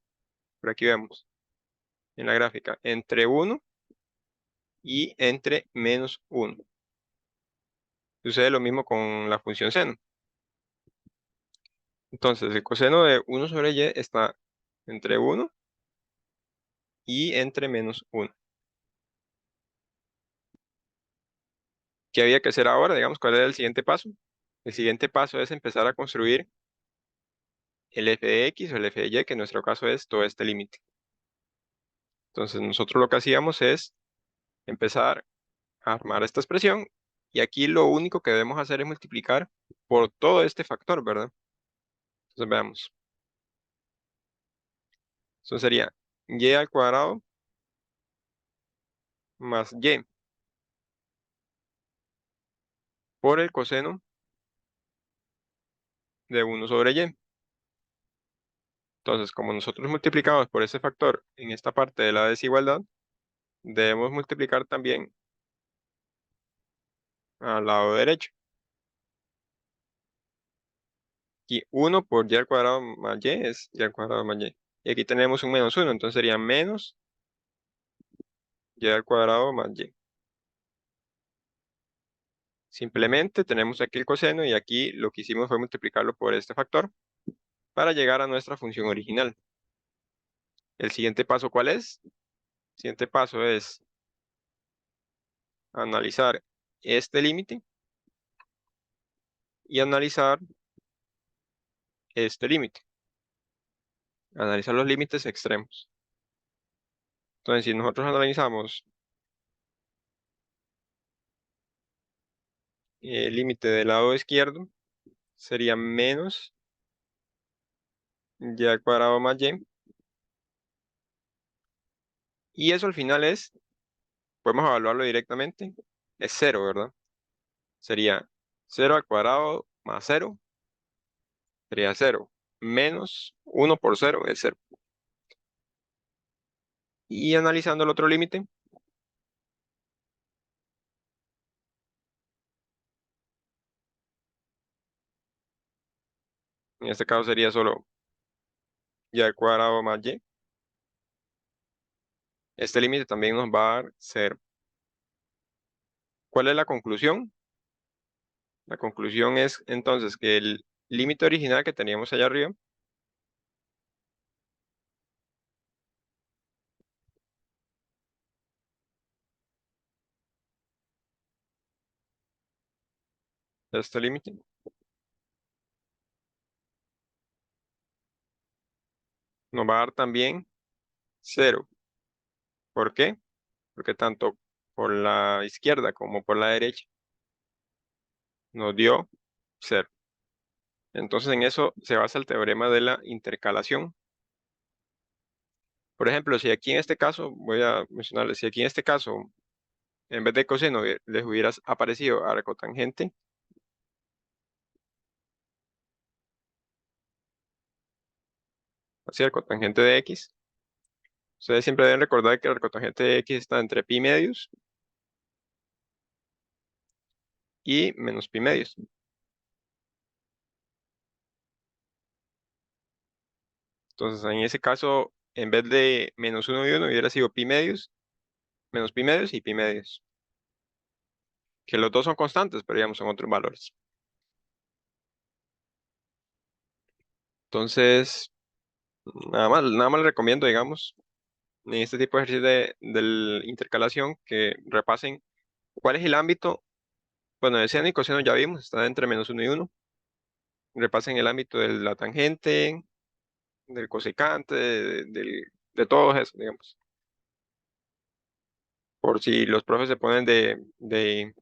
por aquí vemos, en la gráfica, entre 1 y entre menos 1. Sucede lo mismo con la función seno. Entonces, el coseno de 1 sobre y está entre 1 y entre menos 1. ¿Qué había que hacer ahora? Digamos, ¿cuál era el siguiente paso? El siguiente paso es empezar a construir el f de x o el f de y, que en nuestro caso es todo este límite. Entonces, nosotros lo que hacíamos es empezar a armar esta expresión y aquí lo único que debemos hacer es multiplicar por todo este factor, ¿verdad? Entonces, veamos. Eso sería y al cuadrado más y por el coseno de 1 sobre y. Entonces, como nosotros multiplicamos por ese factor en esta parte de la desigualdad, debemos multiplicar también al lado derecho. Y 1 por y al cuadrado más y es y al cuadrado más y. Y aquí tenemos un menos 1, entonces sería menos y al cuadrado más y. Simplemente tenemos aquí el coseno y aquí lo que hicimos fue multiplicarlo por este factor para llegar a nuestra función original. El siguiente paso, ¿cuál es? El siguiente paso es analizar este límite y analizar este límite. Analizar los límites extremos. Entonces, si nosotros analizamos el límite del lado izquierdo, sería menos y al cuadrado más y. Y eso al final es, podemos evaluarlo directamente, es cero, ¿verdad? Sería 0 al cuadrado más 0, sería 0. Menos 1 por 0 es 0. Y analizando el otro límite, en este caso sería solo y al cuadrado más y. Este límite también nos va a dar 0. ¿Cuál es la conclusión? La conclusión es entonces que el límite original que teníamos allá arriba este límite nos va a dar también 0. ¿Por qué? Porque tanto por la izquierda como por la derecha nos dio 0. Entonces en eso se basa el teorema de la intercalación. Por ejemplo, si aquí en este caso, voy a mencionarles, si aquí en este caso, en vez de coseno, les hubieras aparecido arco tangente, así arco tangente de x, ustedes siempre deben recordar que el arco tangente de x está entre pi medios y menos pi medios. Entonces, en ese caso, en vez de menos 1 y 1, hubiera sido pi medios, menos pi medios y pi medios. Que los dos son constantes, pero digamos son otros valores. Entonces, nada más les recomiendo, digamos, en este tipo de ejercicio de intercalación, que repasen cuál es el ámbito. Bueno, el seno y coseno ya vimos, está entre menos 1 y 1. Repasen el ámbito de la tangente, del cosecante, de todos esos, digamos. Por si los profes se ponen de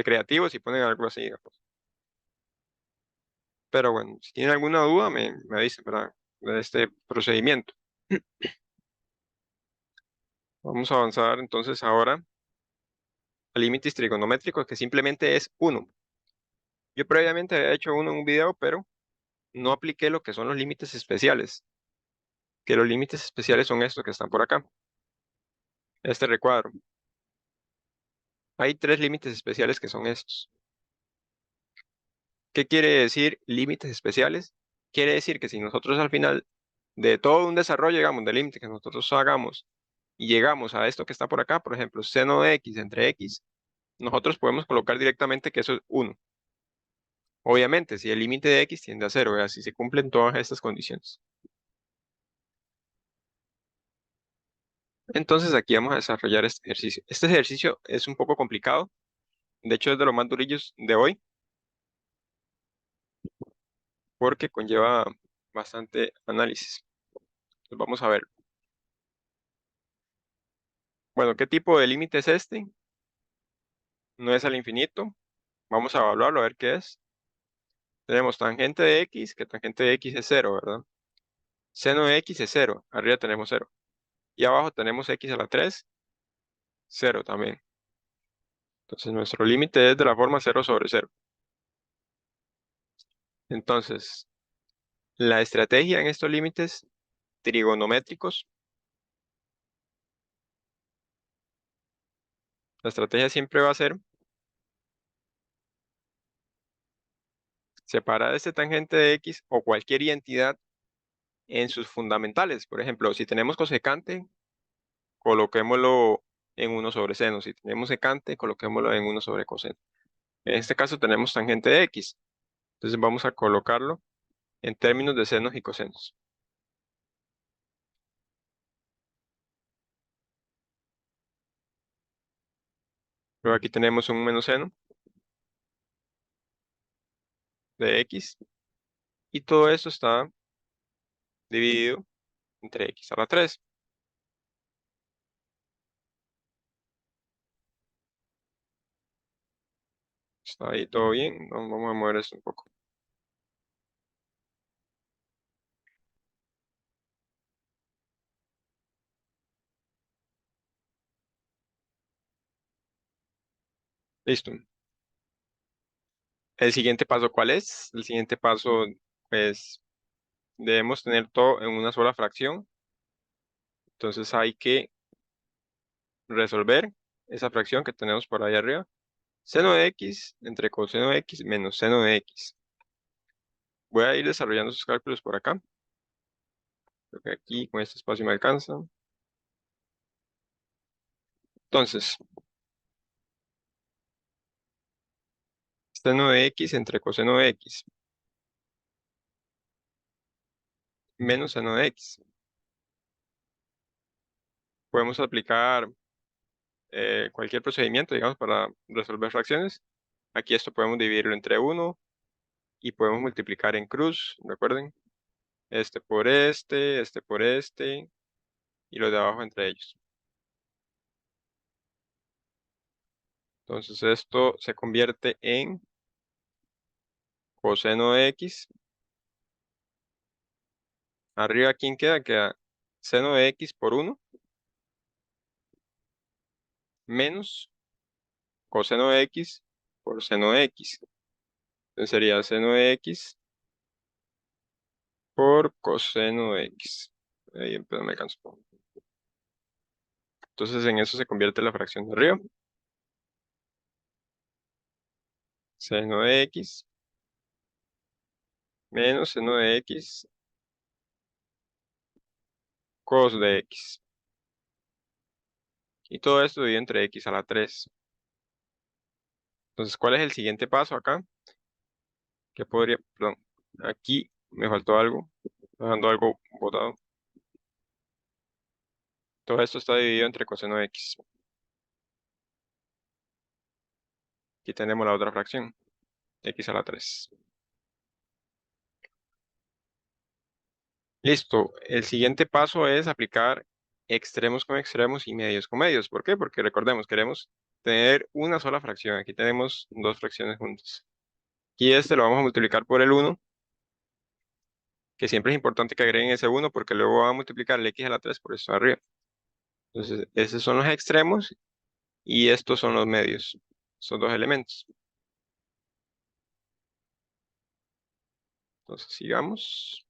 creativos y ponen algo así, digamos. Pero bueno, si tienen alguna duda, me dicen, ¿verdad? De este procedimiento. Vamos a avanzar entonces ahora a límites trigonométricos, que simplemente es 1. Yo previamente había hecho uno en un video, pero no apliqué lo que son los límites especiales, que los límites especiales son estos que están por acá, este recuadro. Hay 3 límites especiales que son estos. ¿Qué quiere decir límites especiales? Quiere decir que si nosotros al final de todo un desarrollo, digamos, de límite que nosotros hagamos y llegamos a esto que está por acá, por ejemplo, seno de x entre x, nosotros podemos colocar directamente que eso es 1. Obviamente, si el límite de x tiende a 0, si se cumplen todas estas condiciones. Entonces aquí vamos a desarrollar este ejercicio. Este ejercicio es un poco complicado, de hecho es de los más durillos de hoy, porque conlleva bastante análisis. Entonces vamos a ver. Bueno, ¿qué tipo de límite es este? No es al infinito. Vamos a evaluarlo a ver qué es. Tenemos tangente de x, que tangente de x es 0, ¿verdad? Seno de x es 0, arriba tenemos 0. Y abajo tenemos x a la 3, 0 también. Entonces nuestro límite es de la forma 0 sobre 0. Entonces, la estrategia en estos límites trigonométricos, la estrategia siempre va a ser separar este tangente de x o cualquier identidad en sus fundamentales. Por ejemplo, si tenemos cosecante, coloquémoslo en 1 sobre seno. Si tenemos secante, coloquémoslo en 1 sobre coseno. En este caso tenemos tangente de x. Entonces vamos a colocarlo en términos de senos y cosenos. Luego aquí tenemos un menos seno de x y todo esto está dividido entre x a la 3. Está ahí todo bien. Vamos a mover esto un poco. Listo. El siguiente paso, ¿cuál es? El siguiente paso, pues, debemos tener todo en una sola fracción. Entonces hay que resolver esa fracción que tenemos por ahí arriba. Seno de x entre coseno de x menos seno de x. Voy a ir desarrollando esos cálculos por acá. Creo que aquí con este espacio me alcanza. Entonces, seno de x entre coseno de x menos seno de x. Podemos aplicar cualquier procedimiento, digamos, para resolver fracciones. Aquí esto podemos dividirlo entre 1 y podemos multiplicar en cruz, recuerden. Este por este y los de abajo entre ellos. Entonces esto se convierte en coseno de x. Arriba, ¿quién queda? Queda seno de x por 1 menos coseno de x por seno de x. Entonces sería seno de x por coseno de x. Ahí pero me alcanzó. Entonces en eso se convierte la fracción de arriba. Seno de x menos seno de x cos de x. Y todo esto dividido entre x a la 3. Entonces, ¿cuál es el siguiente paso acá? Que podría, perdón, aquí me faltó algo, dejando algo botado. Todo esto está dividido entre coseno de x. Aquí tenemos la otra fracción, x a la 3. Listo, el siguiente paso es aplicar extremos con extremos y medios con medios. ¿Por qué? Porque recordemos, queremos tener una sola fracción. Aquí tenemos dos fracciones juntas. Y este lo vamos a multiplicar por el 1, que siempre es importante que agreguen ese 1 porque luego va a multiplicar el x a la 3 por eso arriba. Entonces, esos son los extremos y estos son los medios. Son dos elementos. Entonces, sigamos.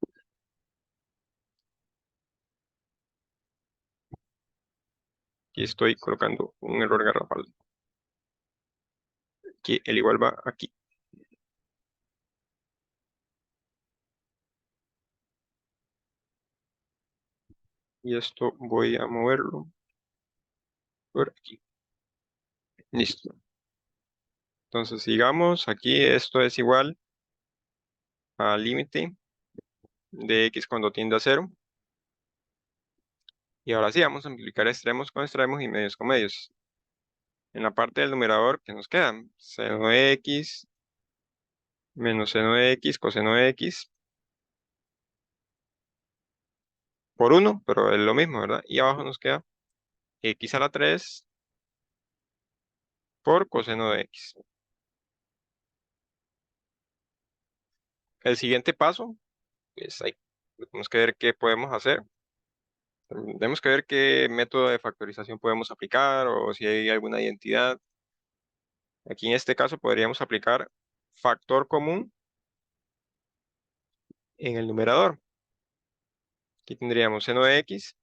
Aquí estoy colocando un error garrafal. Aquí el igual va aquí. Y esto voy a moverlo por aquí. Listo. Entonces, sigamos. Aquí esto es igual al límite de x cuando tiende a cero. Y ahora sí, vamos a multiplicar extremos con extremos y medios con medios. En la parte del numerador, ¿qué nos queda? Seno de x menos seno de x coseno de x por 1, pero es lo mismo, ¿verdad? Y abajo nos queda x a la 3 por coseno de x. El siguiente paso, pues ahí tenemos que ver qué podemos hacer. Tenemos que ver qué método de factorización podemos aplicar o si hay alguna identidad. Aquí en este caso podríamos aplicar factor común en el numerador. Aquí tendríamos seno de x.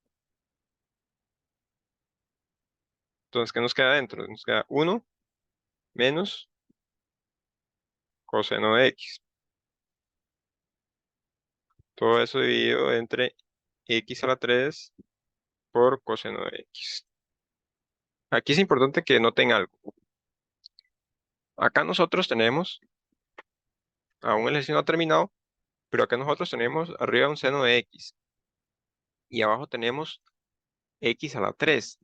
Entonces, ¿qué nos queda dentro? Nos queda 1 menos coseno de x. Todo eso dividido entre x a la 3 por coseno de x. Aquí es importante que noten algo. Acá nosotros tenemos, aún el ejercicio no ha terminado, pero acá nosotros tenemos arriba un seno de x y abajo tenemos x a la 3.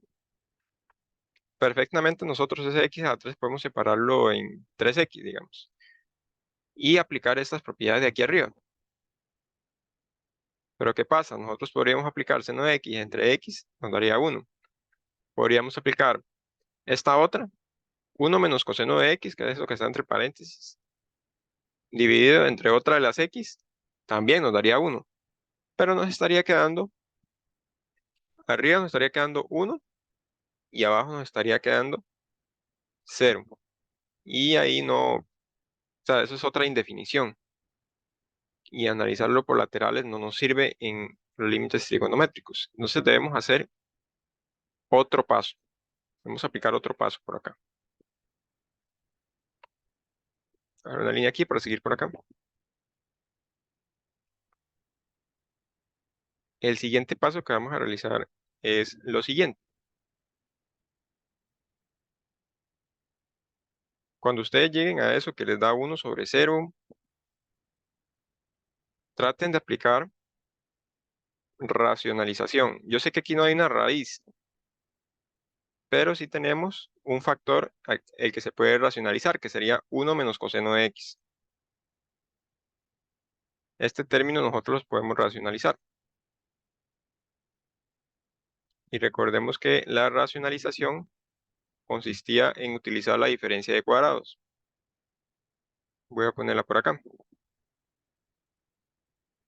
Perfectamente nosotros ese x a la 3 podemos separarlo en 3x, digamos, y aplicar estas propiedades de aquí arriba. Pero ¿qué pasa? Nosotros podríamos aplicar seno de x entre x, nos daría 1. Podríamos aplicar esta otra, 1 menos coseno de x, que es lo que está entre paréntesis, dividido entre otra de las x, también nos daría 1. Pero nos estaría quedando, arriba nos estaría quedando 1 y abajo nos estaría quedando 0. Y ahí no, o sea, eso es otra indefinición. Y analizarlo por laterales no nos sirve en los límites trigonométricos. Entonces debemos hacer otro paso. Vamos a aplicar otro paso por acá. Ahora una línea aquí para seguir por acá. El siguiente paso que vamos a realizar es lo siguiente. Cuando ustedes lleguen a eso que les da 1 sobre 0, traten de aplicar racionalización. Yo sé que aquí no hay una raíz, pero sí tenemos un factor el que se puede racionalizar, que sería 1 menos coseno de x. Este término nosotros lo podemos racionalizar. Y recordemos que la racionalización consistía en utilizar la diferencia de cuadrados. Voy a ponerla por acá.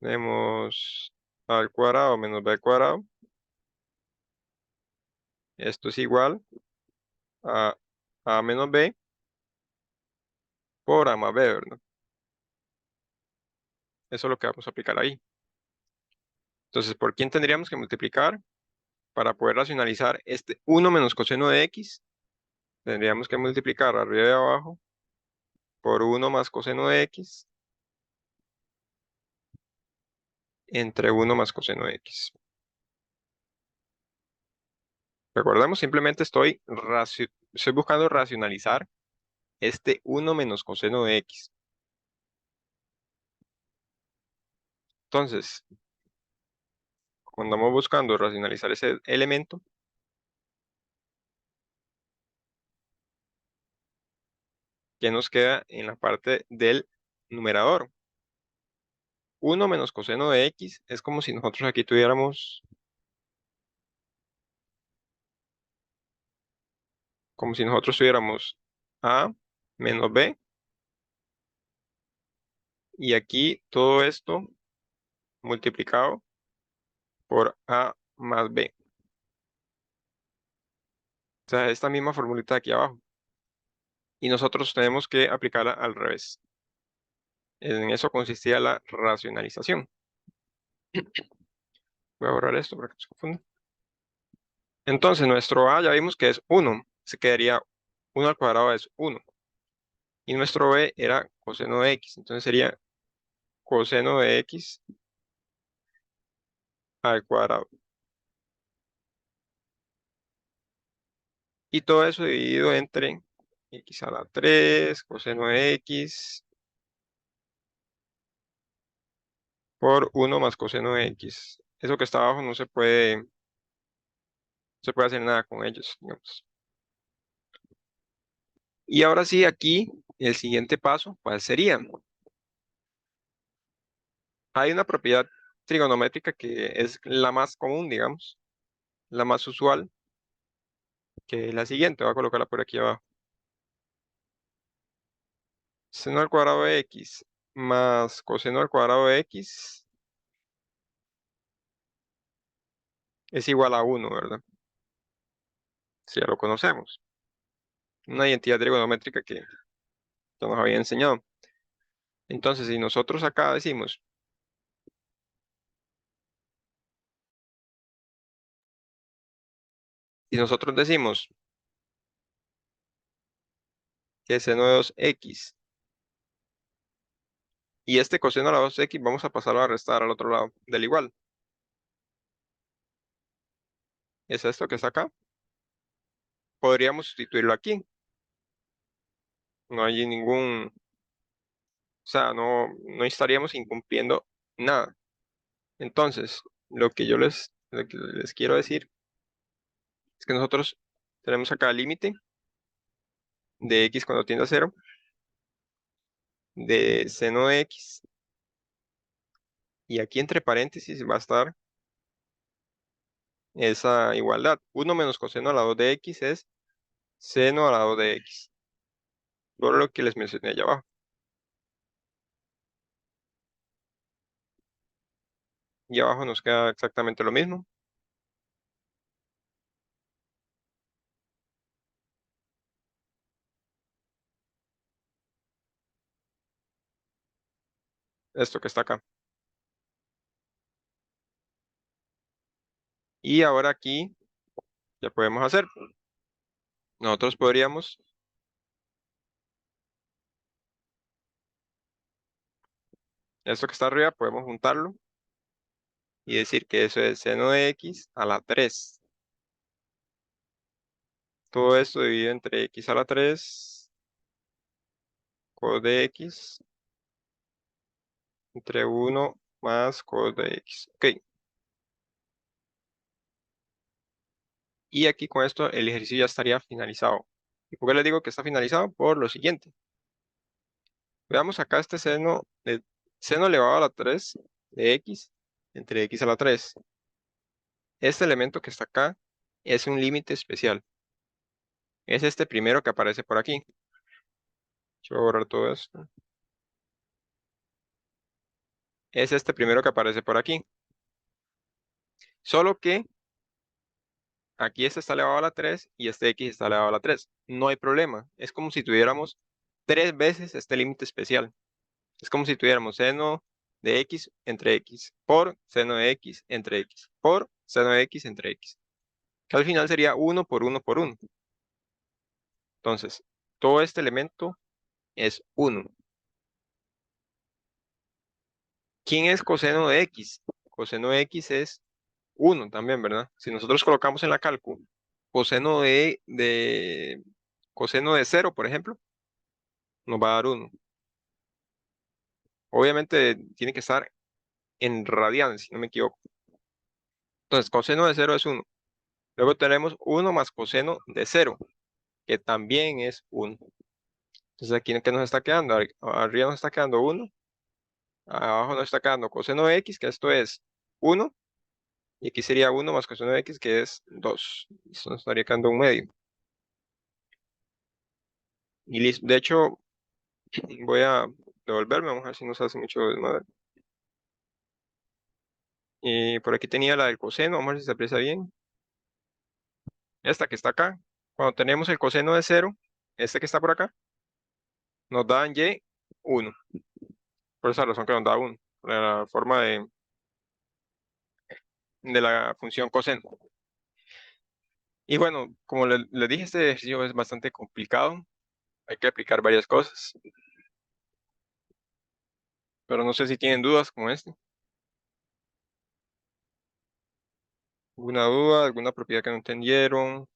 Tenemos a al cuadrado menos b al cuadrado. Esto es igual a a menos b por a más b, ¿verdad? Eso es lo que vamos a aplicar ahí. Entonces, ¿por quién tendríamos que multiplicar para poder racionalizar este 1 menos coseno de x? Tendríamos que multiplicar arriba y abajo por 1 más coseno de x entre 1 más coseno de x. Recordemos, simplemente estoy buscando racionalizar este 1 menos coseno de x. Entonces, cuando vamos buscando racionalizar ese elemento, ¿qué nos queda en la parte del numerador? 1 menos coseno de x es como si nosotros aquí tuviéramos, a menos b, y aquí todo esto multiplicado por a más b. O sea, esta misma formulita de aquí abajo. Y nosotros tenemos que aplicarla al revés. En eso consistía la racionalización. Voy a borrar esto para que no se confunda. Entonces, nuestro a ya vimos que es 1. Se quedaría 1 al cuadrado es 1. Y nuestro b era coseno de x. Entonces sería coseno de x al cuadrado. Y todo eso dividido entre x a la 3, coseno de x, por 1 más coseno de x. Eso que está abajo no se puede hacer nada con ellos, digamos. Y ahora sí, aquí, el siguiente paso, ¿cuál sería? Hay una propiedad trigonométrica que es la más común, digamos, la más usual, que es la siguiente. Voy a colocarla por aquí abajo. Seno al cuadrado de x más coseno al cuadrado de x es igual a 1, ¿verdad? Si ya lo conocemos. Una identidad trigonométrica que ya nos había enseñado. Entonces, si nosotros acá decimos, si nosotros decimos que seno de 2x y este coseno a la 2x vamos a pasarlo a restar al otro lado del igual. Es esto que está acá. Podríamos sustituirlo aquí. No hay ningún, o sea, no estaríamos incumpliendo nada. Entonces, lo que les quiero decir es que nosotros tenemos acá el límite de x cuando tiende a 0, de seno de x, y aquí entre paréntesis va a estar esa igualdad. 1 menos coseno a la 2 de x es seno a la 2 de x. Todo lo que les mencioné allá abajo. Y abajo nos queda exactamente lo mismo. Esto que está acá. Y ahora aquí ya podemos hacer. Nosotros podríamos, esto que está arriba, podemos juntarlo y decir que eso es seno de x a la 3. Todo esto dividido entre x a la 3, cos de x, entre 1 más cos de x. Ok. Y aquí con esto el ejercicio ya estaría finalizado. ¿Y por qué les digo que está finalizado? Por lo siguiente. Veamos acá este seno elevado a la 3 de x entre x a la 3. Este elemento que está acá es un límite especial. Es este primero que aparece por aquí. Yo voy a borrar todo esto. Es este primero que aparece por aquí. Solo que aquí este está elevado a la 3 y este x está elevado a la 3. No hay problema. Es como si tuviéramos 3 veces este límite especial. Es como si tuviéramos seno de x entre x por seno de x entre x por seno de x entre x. Que al final sería 1 por 1 por 1. Entonces, todo este elemento es 1. ¿Quién es coseno de x? Coseno de x es 1 también, ¿verdad? Si nosotros colocamos en la cálculo coseno de 0, por ejemplo, nos va a dar 1. Obviamente tiene que estar en radianes, si no me equivoco. Entonces, coseno de 0 es 1. Luego tenemos 1 más coseno de 0, que también es 1. Entonces, aquí, ¿qué nos está quedando? Arriba nos está quedando 1. Abajo nos está quedando coseno de x, que esto es 1. Y aquí sería 1 más coseno de x, que es 2. Esto nos estaría quedando un medio. Y listo. De hecho, voy a devolverme, vamos a ver si nos hace mucho desmadre. Y por aquí tenía la del coseno, vamos a ver si se aprecia bien. Esta que está acá, Cuando tenemos el coseno de 0, este que está por acá, nos da en y 1. Por esa razón que nos da 1, la forma de la función coseno. Y bueno, como les dije, este ejercicio es bastante complicado. Hay que aplicar varias cosas. Pero no sé si tienen dudas como este. ¿Alguna duda? ¿Alguna propiedad que no entendieron?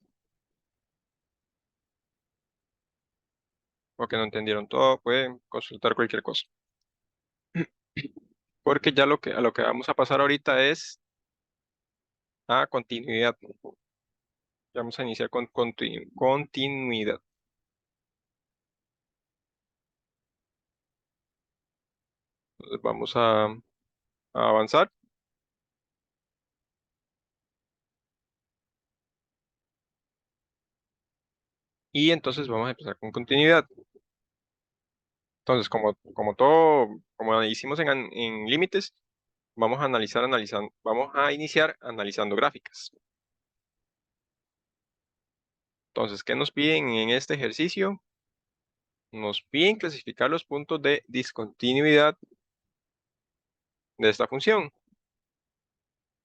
¿O que no entendieron todo? Pueden consultar cualquier cosa. Porque ya a lo que vamos a pasar ahorita es a continuidad. Ya vamos a iniciar con continuidad. Entonces vamos a avanzar. Y entonces vamos a empezar con continuidad. Entonces, como todo, como hicimos en límites, vamos a vamos a iniciar analizando gráficas. Entonces, ¿qué nos piden en este ejercicio? Nos piden clasificar los puntos de discontinuidad de esta función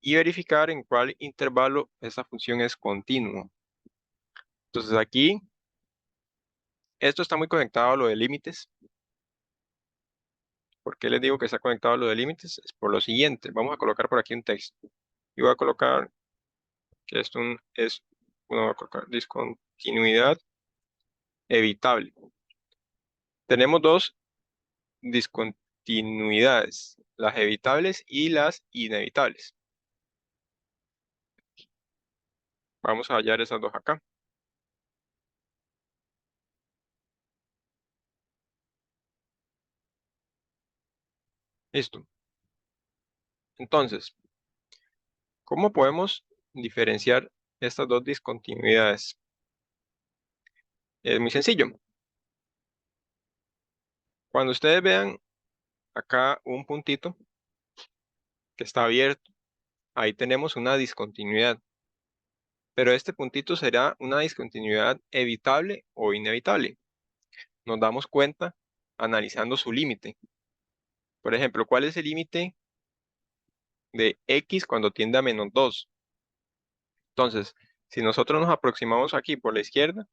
y verificar en cuál intervalo esta función es continua. Entonces aquí, esto está muy conectado a lo de límites. ¿Por qué les digo que está conectado a lo de límites? Es por lo siguiente. Vamos a colocar por aquí un texto. Y voy a colocar que esto voy a colocar discontinuidad evitable. Tenemos dos discontinuidades, las evitables y las inevitables. Vamos a hallar esas dos acá. Listo. Entonces, ¿cómo podemos diferenciar estas dos discontinuidades? Es muy sencillo. Cuando ustedes vean acá un puntito que está abierto, ahí tenemos una discontinuidad. Pero este puntito será una discontinuidad evitable o inevitable. Nos damos cuenta analizando su límite. Por ejemplo, ¿cuál es el límite de x cuando tiende a -2? Entonces, si nosotros nos aproximamos aquí por la izquierda,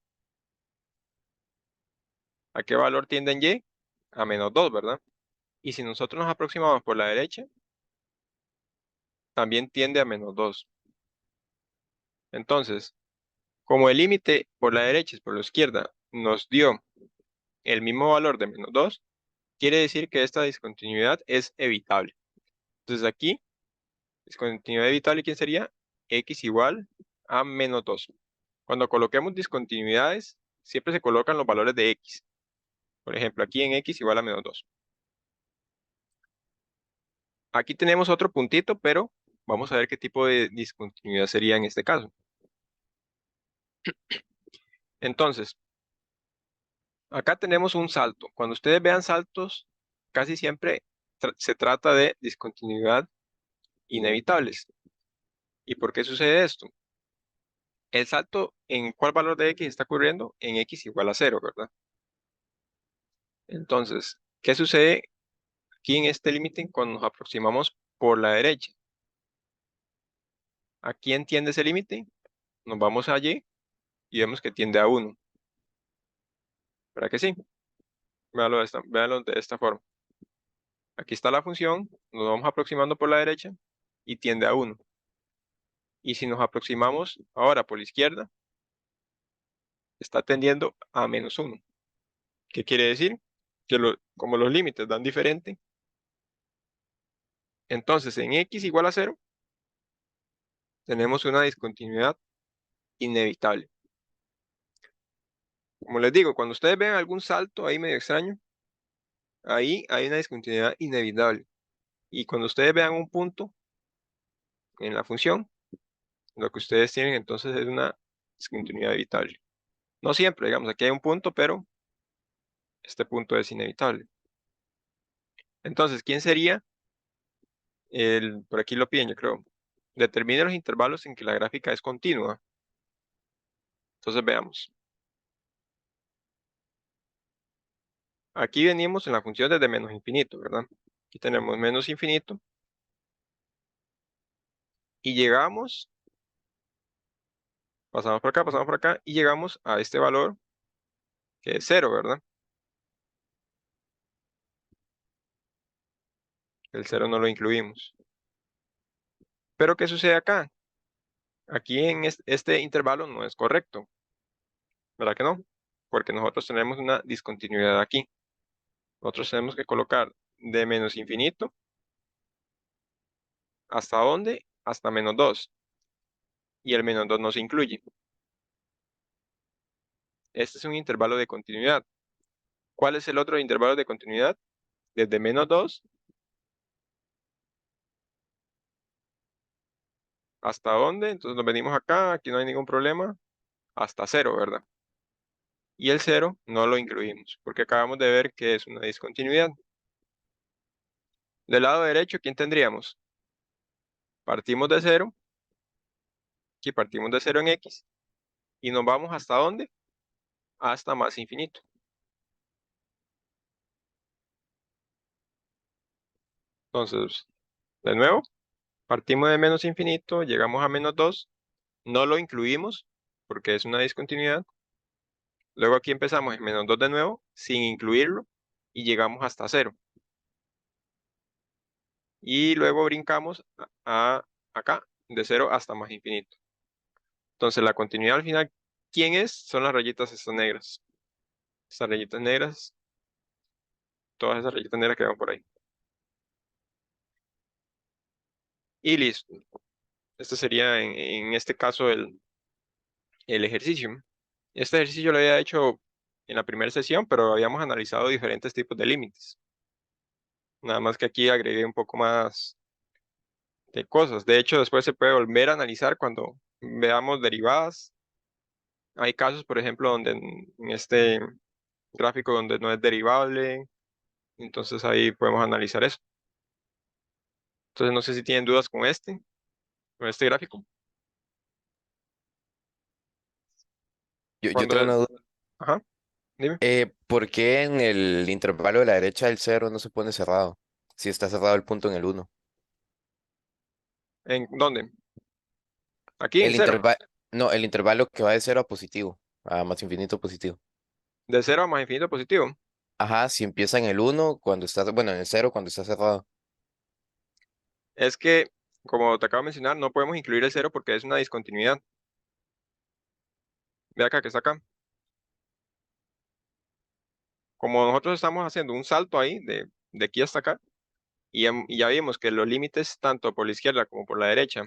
¿a qué valor tiende en y? A -2, ¿verdad? Y si nosotros nos aproximamos por la derecha, también tiende a -2. Entonces, como el límite por la derecha y por la izquierda nos dio el mismo valor de -2, quiere decir que esta discontinuidad es evitable. Entonces aquí, discontinuidad evitable, ¿quién sería? X igual a -2. Cuando coloquemos discontinuidades, siempre se colocan los valores de X. Por ejemplo, aquí en X igual a -2. Aquí tenemos otro puntito, pero vamos a ver qué tipo de discontinuidad sería en este caso. Entonces, acá tenemos un salto. Cuando ustedes vean saltos, casi siempre se trata de discontinuidad inevitables. ¿Y por qué sucede esto? El salto, ¿en cuál valor de x está ocurriendo? En x igual a 0, ¿verdad? Entonces, ¿qué sucede aquí en este límite cuando nos aproximamos por la derecha? ¿A quién tiende ese límite? Nos vamos a y y vemos que tiende a 1. ¿Verdad que sí? Véanlo de esta forma. Aquí está la función, nos vamos aproximando por la derecha y tiende a 1. Y si nos aproximamos ahora por la izquierda, está tendiendo a -1. ¿Qué quiere decir? Que como los límites dan diferente, entonces en x igual a 0 tenemos una discontinuidad inevitable. Como les digo, cuando ustedes ven algún salto ahí medio extraño, ahí hay una discontinuidad inevitable. Y cuando ustedes vean un punto en la función, lo que ustedes tienen entonces es una discontinuidad evitable. No siempre, digamos, aquí hay un punto, pero este punto es inevitable. Entonces, ¿quién sería por aquí lo piden, yo creo? Determine los intervalos en que la gráfica es continua. Entonces veamos. Aquí venimos en la función desde menos infinito, ¿verdad? Aquí tenemos menos infinito y llegamos, pasamos por acá y llegamos a este valor que es cero, ¿verdad? El cero no lo incluimos. Pero ¿qué sucede acá? Aquí en este intervalo no es correcto, ¿verdad que no? Porque nosotros tenemos una discontinuidad aquí. Nosotros tenemos que colocar de menos infinito, ¿hasta dónde? Hasta menos 2. Y el menos 2 no se incluye. Este es un intervalo de continuidad. ¿Cuál es el otro intervalo de continuidad? Desde menos 2 hasta dónde. Entonces nos venimos acá, aquí no hay ningún problema, hasta cero, ¿verdad? Y el cero no lo incluimos, porque acabamos de ver que es una discontinuidad. Del lado derecho, ¿quién tendríamos? Partimos de cero, aquí partimos de cero en x, y nos vamos ¿hasta dónde? Hasta más infinito. Entonces, de nuevo, partimos de menos infinito, llegamos a menos 2, no lo incluimos, porque es una discontinuidad. Luego aquí empezamos en menos 2 de nuevo, sin incluirlo, y llegamos hasta cero. Y luego brincamos acá, de cero hasta más infinito. Entonces la continuidad al final, ¿quién es? Son las rayitas estas negras. Estas rayitas negras, todas esas rayitas negras que van por ahí. Y listo. Este sería en este caso el ejercicio. Este ejercicio lo había hecho en la primera sesión, pero habíamos analizado diferentes tipos de límites. Nada más que aquí agregué un poco más de cosas. De hecho, después se puede volver a analizar cuando veamos derivadas. Hay casos, por ejemplo, donde en este gráfico donde no es derivable, entonces ahí podemos analizar eso. Entonces no sé si tienen dudas con este gráfico. Yo Cuando tengo es, una duda. ajá, dime, ¿Por qué en el intervalo de la derecha el cero no se pone cerrado? Si está cerrado el punto en el uno. ¿en dónde? Aquí en El cero. intervalo, no, el intervalo que va de cero a positivo, a más infinito positivo. De cero a más infinito positivo. Ajá, si empieza en el uno cuando está, bueno, en el cero cuando está cerrado. Es que, como te acabo de mencionar, no podemos incluir el cero porque es una discontinuidad. Ve acá que está acá. Como nosotros estamos haciendo un salto ahí de aquí hasta acá, y ya vimos que los límites, tanto por la izquierda como por la derecha,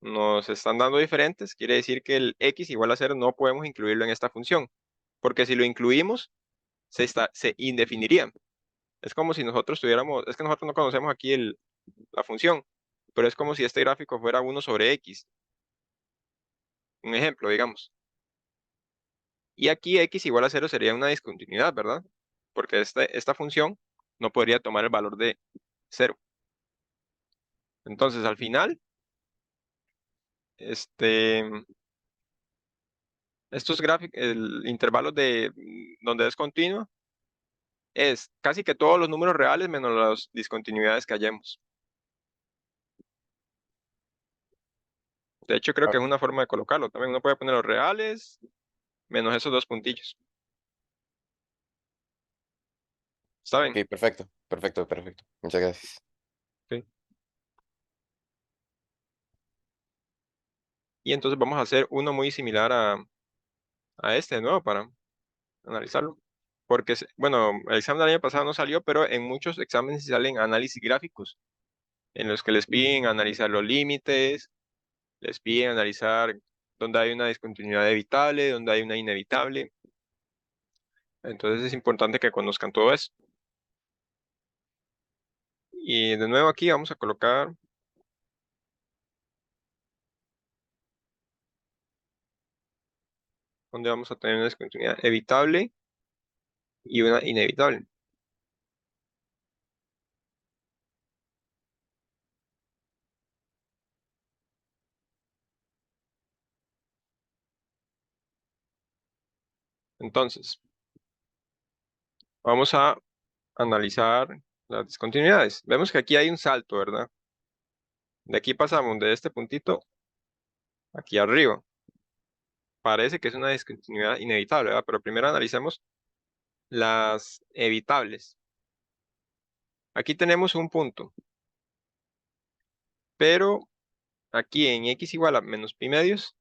nos están dando diferentes, quiere decir que el x igual a cero no podemos incluirlo en esta función, porque si lo incluimos, se indefiniría. Es como si nosotros tuviéramos, es que nosotros no conocemos aquí la función, pero es como si este gráfico fuera 1 sobre x, un ejemplo, digamos. Y aquí x igual a cero sería una discontinuidad, ¿verdad? Porque esta función no podría tomar el valor de cero. Entonces, al final, este, estos gráficos, el intervalo de donde es continuo, es casi que todos los números reales menos las discontinuidades que hallemos. De hecho, creo que Ah, es una forma de colocarlo. También uno puede poner los reales menos esos dos puntillos. ¿Está bien? ok, perfecto, perfecto, perfecto. Muchas gracias. Sí. Y entonces vamos a hacer uno muy similar a este de nuevo para analizarlo. Porque, bueno, el examen del año pasado no salió, pero en muchos exámenes sí salen análisis gráficos, en los que les piden analizar los límites, les piden analizar dónde hay una discontinuidad evitable, dónde hay una inevitable. Entonces es importante que conozcan todo eso. Y de nuevo aquí vamos a colocar donde vamos a tener una discontinuidad evitable y una inevitable. Entonces, vamos a analizar las discontinuidades. Vemos que aquí hay un salto, ¿verdad? De aquí pasamos de este puntito aquí arriba. Parece que es una discontinuidad inevitable, ¿verdad? Pero primero analicemos las evitables. Aquí tenemos un punto, pero aquí en x igual a menos pi medios,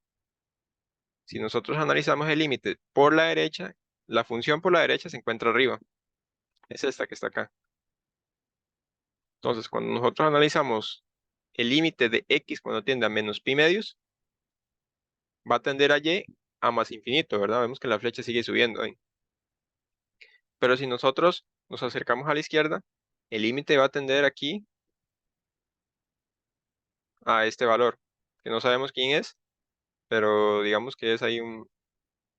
si nosotros analizamos el límite por la derecha, la función por la derecha se encuentra arriba. Es esta que está acá. Entonces, cuando nosotros analizamos el límite de x cuando tiende a menos pi medios, va a tender a y a más infinito, ¿verdad? Vemos que la flecha sigue subiendo ahí. Pero si nosotros nos acercamos a la izquierda, el límite va a tender aquí a este valor, que no sabemos quién es, pero digamos que es ahí un,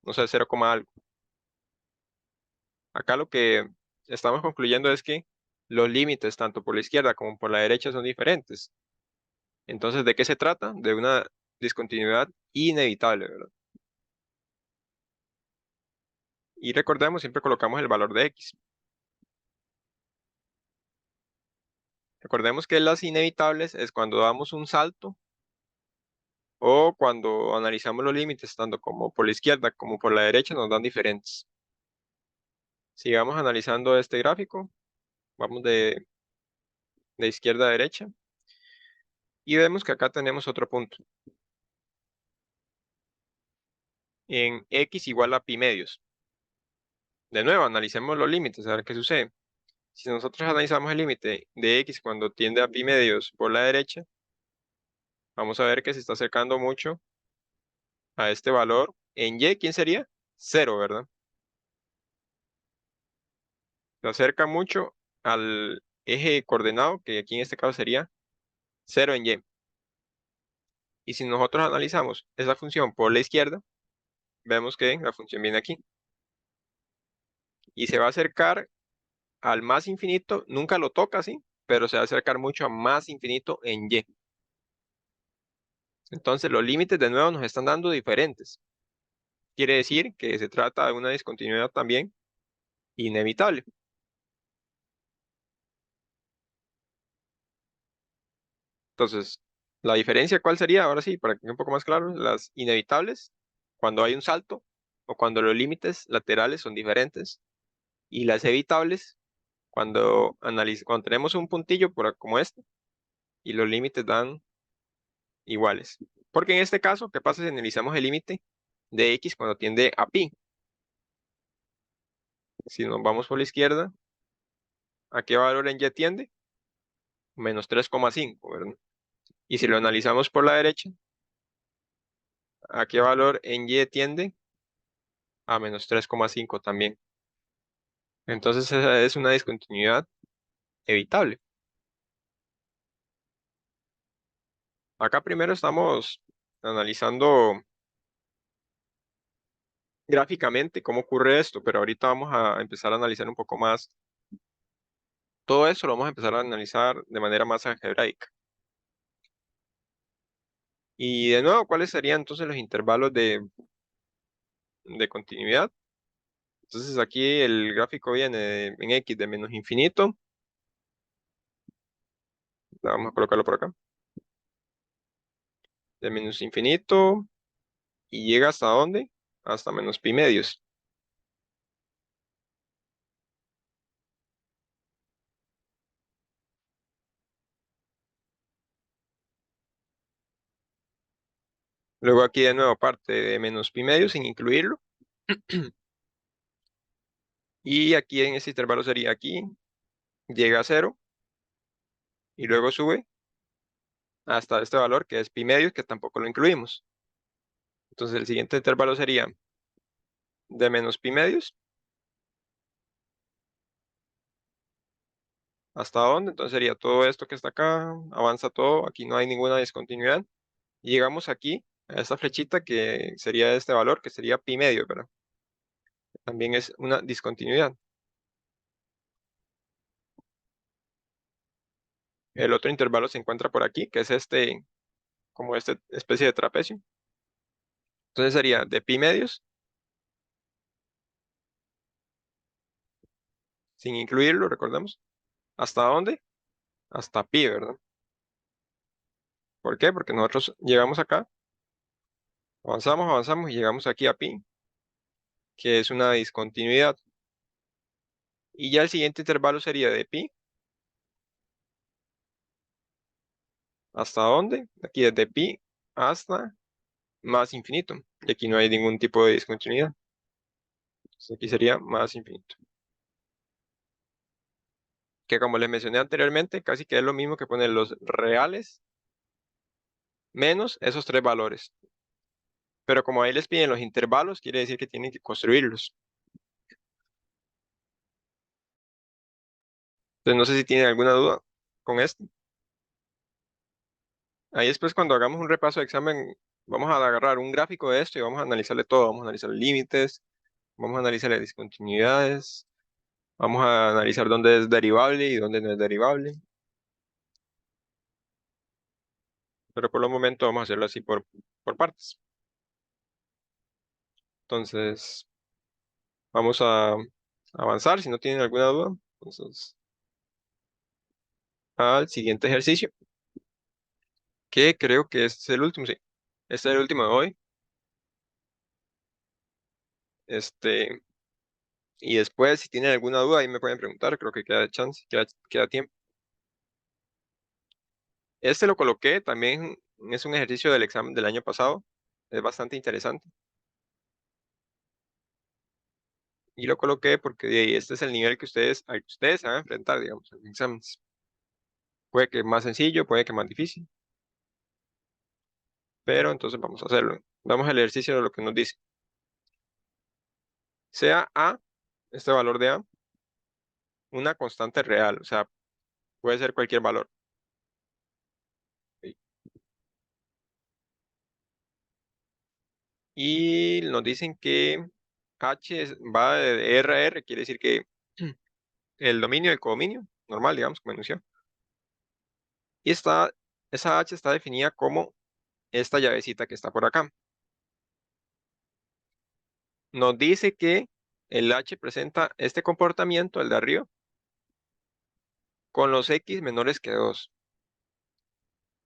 no sé, 0, algo. Acá lo que estamos concluyendo es que los límites tanto por la izquierda como por la derecha son diferentes. Entonces, ¿de qué se trata? De una discontinuidad inevitable, ¿verdad? Y recordemos, siempre colocamos el valor de x. Recordemos que las inevitables es cuando damos un salto o cuando analizamos los límites, tanto como por la izquierda como por la derecha, nos dan diferentes. Sigamos analizando este gráfico. Vamos de izquierda a derecha. Y vemos que acá tenemos otro punto. En x igual a pi medios. De nuevo, analicemos los límites, a ver qué sucede. Si nosotros analizamos el límite de x cuando tiende a pi medios por la derecha, vamos a ver que se está acercando mucho a este valor. En y, ¿quién sería? 0, ¿verdad? Se acerca mucho al eje coordenado, que aquí en este caso sería 0 en y. Y si nosotros analizamos esa función por la izquierda, vemos que la función viene aquí. Y se va a acercar al más infinito, nunca lo toca, ¿sí? Pero se va a acercar mucho a más infinito en y. Entonces los límites de nuevo nos están dando diferentes. Quiere decir que se trata de una discontinuidad también inevitable. Entonces, la diferencia, ¿cuál sería? Ahora sí, para que quede un poco más claro, las inevitables, cuando hay un salto o cuando los límites laterales son diferentes, y las evitables, cuando tenemos un puntillo como este, y los límites dan iguales. Porque en este caso, ¿qué pasa si analizamos el límite de x cuando tiende a pi? Si nos vamos por la izquierda, ¿a qué valor en y tiende? Menos 3,5, ¿verdad? Y si lo analizamos por la derecha, ¿a qué valor en y tiende? A menos 3,5 también. Entonces esa es una discontinuidad evitable. Acá primero estamos analizando gráficamente cómo ocurre esto, pero ahorita vamos a empezar a analizar un poco más. Todo eso lo vamos a empezar a analizar de manera más algebraica. Y de nuevo, ¿cuáles serían entonces los intervalos de continuidad? Entonces aquí el gráfico viene en x de menos infinito. Vamos a colocarlo por acá. De menos infinito. ¿Y llega hasta dónde? Hasta menos pi medios. Luego aquí de nuevo parte de menos pi medios sin incluirlo. Y aquí en este intervalo sería aquí, llega a 0 y luego sube hasta este valor que es pi medios, que tampoco lo incluimos. Entonces el siguiente intervalo sería de menos pi medios. ¿Hasta dónde? Entonces sería todo esto que está acá, avanza todo, aquí no hay ninguna discontinuidad. Y llegamos aquí a esta flechita que sería este valor, que sería pi medios, ¿verdad? También es una discontinuidad. El otro intervalo se encuentra por aquí, que es este, como esta especie de trapecio. Entonces sería de pi medios sin incluirlo, recordemos. ¿Hasta dónde? Hasta pi, ¿verdad? ¿Por qué? Porque nosotros llegamos acá, avanzamos, avanzamos y llegamos aquí a pi, que es una discontinuidad. Y ya el siguiente intervalo sería de pi. ¿Hasta dónde? Aquí desde pi hasta más infinito. Y aquí no hay ningún tipo de discontinuidad. Entonces aquí sería más infinito. Que como les mencioné anteriormente, casi que es lo mismo que poner los reales menos esos tres valores. Pero como ahí les piden los intervalos, quiere decir que tienen que construirlos. Entonces no sé si tienen alguna duda con esto. Ahí después cuando hagamos un repaso de examen, vamos a agarrar un gráfico de esto y vamos a analizarle todo. Vamos a analizar límites, vamos a analizar las discontinuidades, vamos a analizar dónde es derivable y dónde no es derivable. Pero por el momento vamos a hacerlo así por partes. Entonces, vamos a avanzar si no tienen alguna duda. Entonces, al siguiente ejercicio, que creo que este es el último, sí. Este es el último de hoy. Y después, si tienen alguna duda, ahí me pueden preguntar. Creo que queda chance, queda tiempo. Este lo coloqué, también es un ejercicio del examen del año pasado. Es bastante interesante. Y lo coloqué porque este es el nivel al que ustedes se van a enfrentar, digamos, en exámenes. Puede que más sencillo, puede que más difícil. Pero entonces vamos a hacerlo. Vamos al ejercicio de lo que nos dice. Sea A, este valor de A, una constante real, o sea, puede ser cualquier valor. Y nos dicen que va de R a R, quiere decir que el dominio del codominio, normal, digamos, como enunció. Y esa H está definida como esta llavecita que está por acá. Nos dice que el H presenta este comportamiento, el de arriba, con los X menores que 2.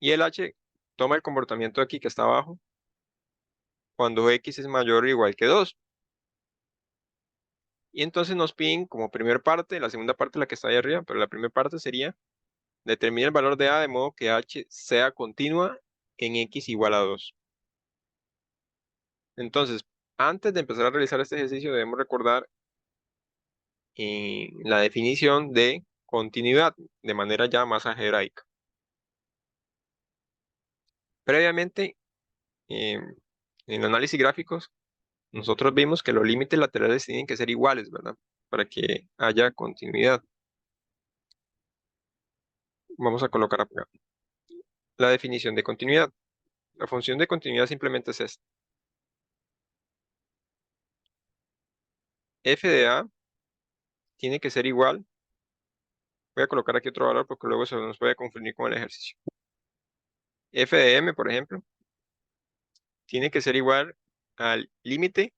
Y el H toma el comportamiento aquí que está abajo cuando X es mayor o igual que 2. Y entonces nos piden como primer parte, la segunda parte la que está ahí arriba, pero la primera parte sería determinar el valor de A de modo que H sea continua en X igual a 2. Entonces, antes de empezar a realizar este ejercicio, debemos recordar la definición de continuidad de manera ya más algebraica. Previamente, en análisis gráficos, nosotros vimos que los límites laterales tienen que ser iguales, ¿verdad? Para que haya continuidad. Vamos a colocar acá la definición de continuidad. La función de continuidad simplemente es esta. F de A tiene que ser igual. Voy a colocar aquí otro valor porque luego se nos puede confundir con el ejercicio. F de M, por ejemplo, tiene que ser igual al límite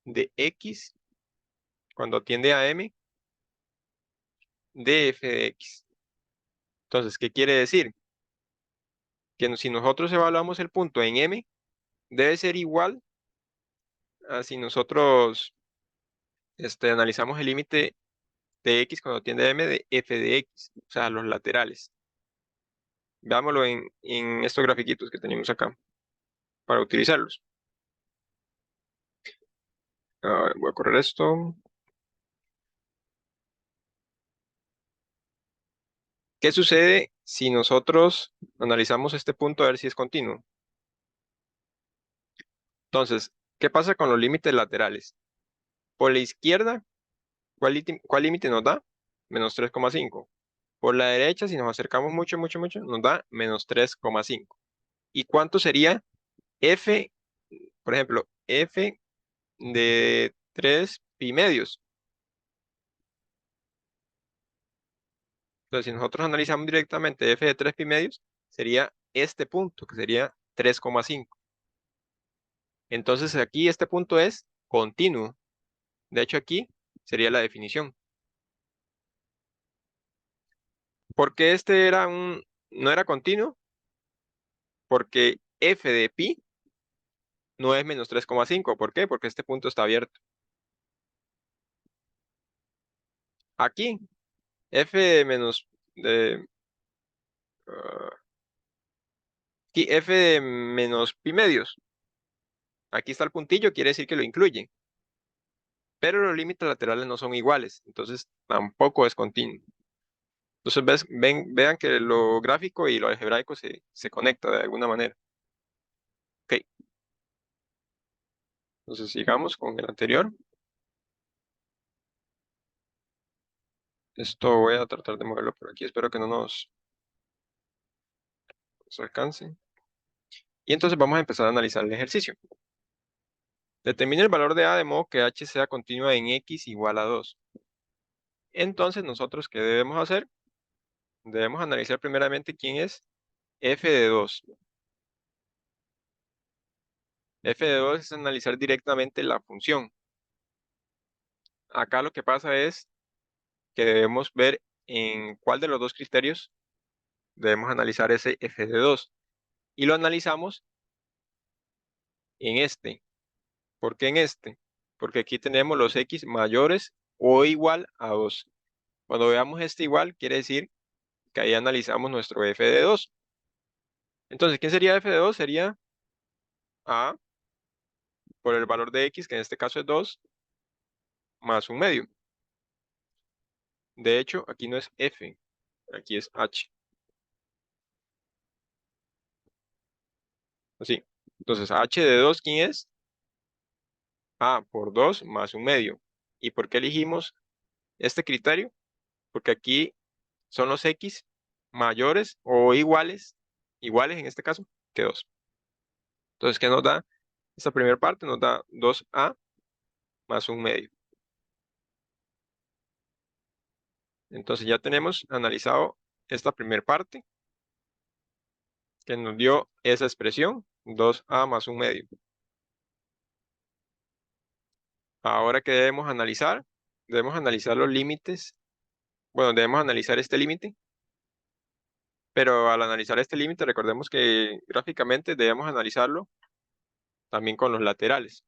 de X cuando tiende a M de F de X. Entonces, ¿qué quiere decir? Que si nosotros evaluamos el punto en M, debe ser igual a si nosotros analizamos el límite de X cuando tiende a M de F de X, o sea, los laterales. Veámoslo en estos grafiquitos que tenemos acá para utilizarlos. Voy a correr esto. ¿Qué sucede si nosotros analizamos este punto a ver si es continuo? Entonces, ¿qué pasa con los límites laterales? Por la izquierda, ¿cuál límite nos da? Menos 3,5. Por la derecha, si nos acercamos mucho, mucho, mucho, nos da menos 3,5. ¿Y cuánto sería F, por ejemplo, F de 3 pi medios? Entonces, si nosotros analizamos directamente f de 3 pi medios, sería este punto, que sería 3,5. Entonces, aquí este punto es continuo. De hecho, aquí sería la definición. ¿Por qué este no era continuo? Porque f de pi no es menos 3,5. ¿Por qué? Porque este punto está abierto. Aquí, f de menos, de, ah, aquí f de menos pi medios. Aquí está el puntillo, quiere decir que lo incluye. Pero los límites laterales no son iguales, entonces tampoco es continuo. Entonces vean que lo gráfico y lo algebraico se conecta de alguna manera. Ok, entonces sigamos con el anterior. Esto voy a tratar de moverlo por aquí, espero que no nos alcance. Y entonces vamos a empezar a analizar el ejercicio. Determine el valor de A de modo que H sea continua en X igual a 2. Entonces nosotros, ¿qué debemos hacer? Debemos analizar primeramente quién es f de 2. F de 2 es analizar directamente la función. Acá lo que pasa es que debemos ver en cuál de los dos criterios debemos analizar ese f de 2. Y lo analizamos en este. ¿Por qué en este? Porque aquí tenemos los x mayores o igual a 2. Cuando veamos este igual, quiere decir que ahí analizamos nuestro f de 2. Entonces, ¿quién sería f de 2? Sería a por el valor de x, que en este caso es 2, más un medio. De hecho, aquí no es f, aquí es h. Así. Entonces, h de 2, ¿quién es? A por 2 más un medio. ¿Y por qué elegimos este criterio? Porque aquí son los x mayores o iguales en este caso, que 2. Entonces, ¿qué nos da? Esta primera parte nos da 2a más un medio. Entonces ya tenemos analizado esta primera parte que nos dio esa expresión, 2a más un medio. Ahora que debemos analizar los límites. Bueno, debemos analizar este límite, pero al analizar este límite recordemos que gráficamente debemos analizarlo también con los laterales.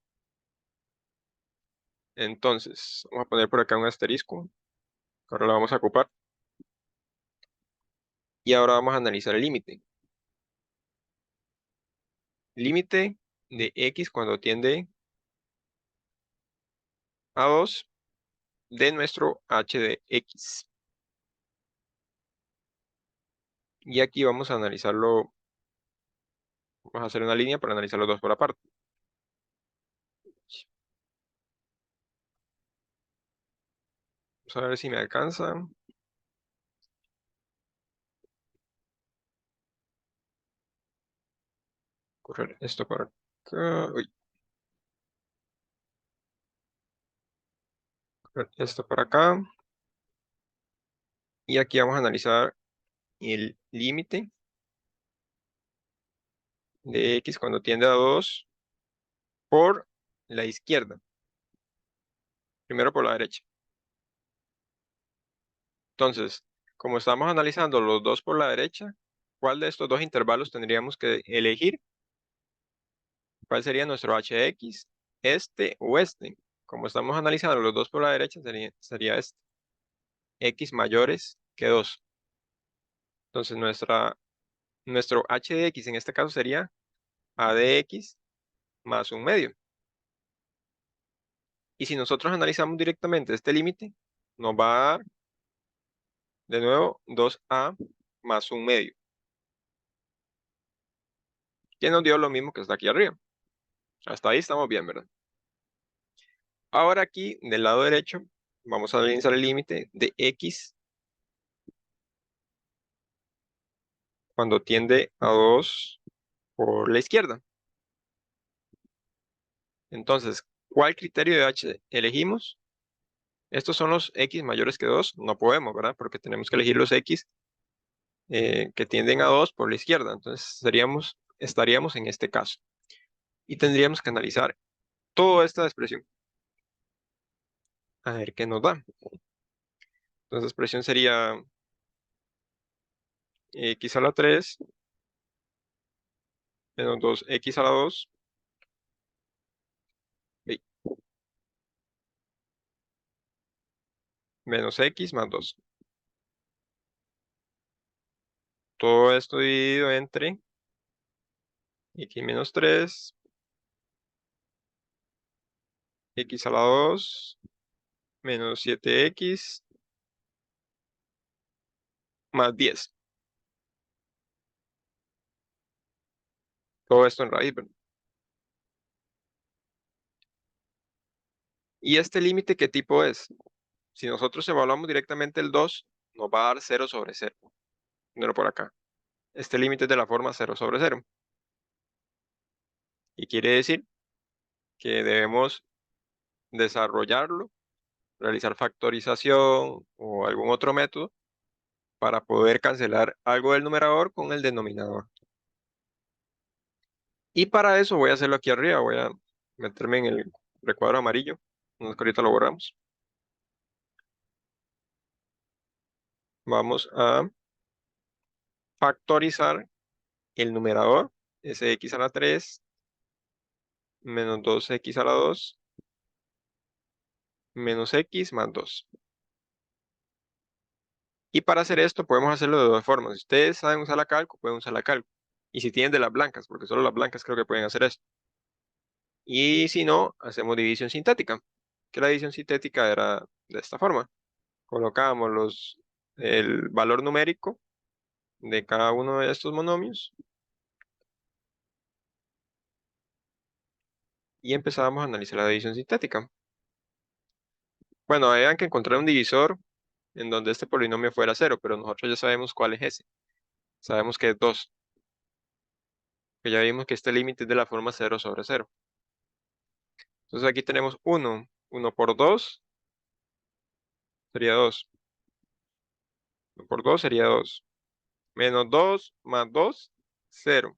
Entonces, vamos a poner por acá un asterisco, que ahora lo vamos a ocupar. Y ahora vamos a analizar el límite. Límite de x cuando tiende a 2 de nuestro h de x. Y aquí vamos a analizarlo, vamos a hacer una línea para analizar los dos por aparte. Vamos a ver si me alcanza. Correr esto para acá. Uy, correr esto para acá. Y aquí vamos a analizar el límite de x cuando tiende a 2 por la izquierda. Primero por la derecha. Entonces, como estamos analizando los dos por la derecha, ¿cuál de estos dos intervalos tendríamos que elegir? ¿Cuál sería nuestro hx? ¿Este o este? Como estamos analizando los dos por la derecha, sería este. X mayores que 2. Entonces, nuestro h de x en este caso sería a de x más un medio. Y si nosotros analizamos directamente este límite, nos va a dar de nuevo 2a más un medio, que nos dio lo mismo que está aquí arriba. Hasta ahí estamos bien, ¿verdad? Ahora aquí, del lado derecho, vamos a analizar el límite de x cuando tiende a 2 por la izquierda. Entonces, ¿cuál criterio de h elegimos? Estos son los x mayores que 2. No podemos, ¿verdad? Porque tenemos que elegir los x que tienden a 2 por la izquierda. Entonces, estaríamos en este caso. Y tendríamos que analizar toda esta expresión. a ver qué nos da. Entonces, la expresión sería x a la 3 menos 2x a la 2 menos x más 2. Todo esto dividido entre x menos 3, x a la 2 menos 7x más 10. Todo esto en raíz, ¿verdad? ¿Y este límite qué tipo es? Si nosotros evaluamos directamente el 2, nos va a dar 0 sobre 0. Ponerlo por acá. Este límite es de la forma 0 sobre 0. Y quiere decir que debemos desarrollarlo, realizar factorización o algún otro método para poder cancelar algo del numerador con el denominador. Y para eso voy a hacerlo aquí arriba. Voy a meterme en el recuadro amarillo. Ahorita lo borramos. Vamos a factorizar el numerador. Es x a la 3 menos 2x a la 2 menos x más 2. Y para hacer esto podemos hacerlo de dos formas. Si ustedes saben usar la calco, pueden usar la calco. Y si tienen de las blancas, porque solo las blancas creo que pueden hacer esto. Y si no, hacemos división sintética. Que la división sintética era de esta forma. Colocamos el valor numérico de cada uno de estos monomios y empezábamos a analizar la división sintética. Bueno, habían que encontrar un divisor en donde este polinomio fuera 0, pero nosotros ya sabemos cuál es ese. Sabemos que es 2, que ya vimos que este límite es de la forma 0 sobre 0. Entonces aquí tenemos 1. 1 por 2 sería 2. 1 por 2 sería 2. Menos 2 más 2, 0.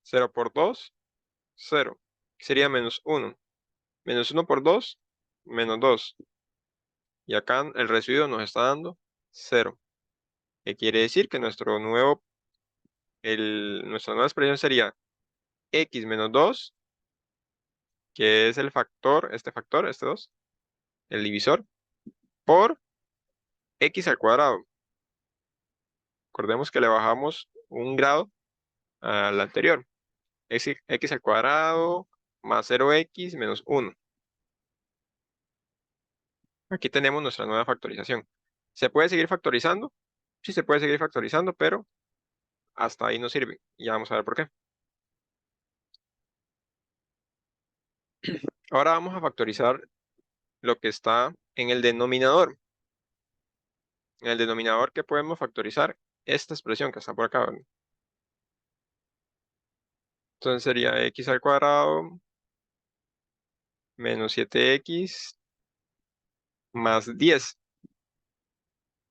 0 por 2, 0. Sería menos 1. Menos 1 por 2, menos 2. Y acá el residuo nos está dando 0. ¿Qué quiere decir? Que nuestra nueva expresión sería x menos 2, que es el factor, este 2, el divisor, por x al cuadrado. Recordemos que le bajamos un grado al anterior. X al cuadrado más 0x menos 1. Aquí tenemos nuestra nueva factorización. ¿Se puede seguir factorizando? Sí, se puede seguir factorizando, pero hasta ahí no sirve. Y ya vamos a ver por qué. Ahora vamos a factorizar lo que está en el denominador. En el denominador, ¿qué podemos factorizar? Esta expresión que está por acá, ¿verdad? Entonces sería x al cuadrado menos 7x más 10.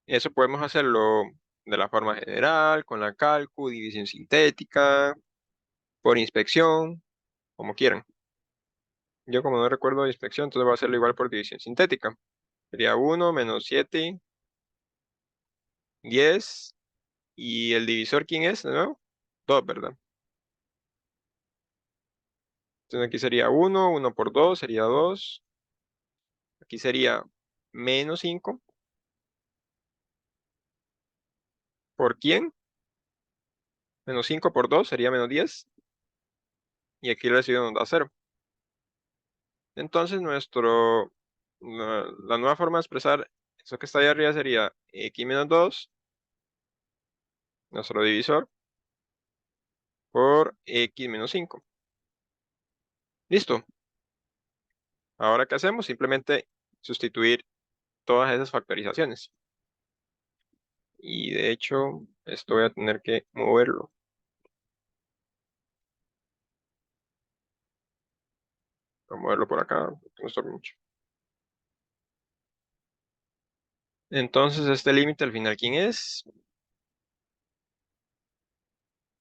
Eso podemos hacerlo de la forma general, con la calcu, división sintética, por inspección, como quieran. Yo como no recuerdo de inspección, entonces voy a hacerlo igual por división sintética. Sería 1 menos 7, 10. ¿Y el divisor quién es de nuevo? 2, ¿verdad? Entonces aquí sería 1, 1 por 2 sería 2. Aquí sería menos 5. ¿Por quién? Menos 5 por 2 sería menos 10. Y aquí el residuo nos da 0. Entonces la nueva forma de expresar eso que está ahí arriba sería x menos 2, nuestro divisor, por x menos 5. Listo. Ahora, ¿qué hacemos? Simplemente sustituir todas esas factorizaciones. Y de hecho, esto voy a tener que moverlo. Voy a moverlo por acá, que no estorbe mucho. Entonces, este límite al final, ¿quién es?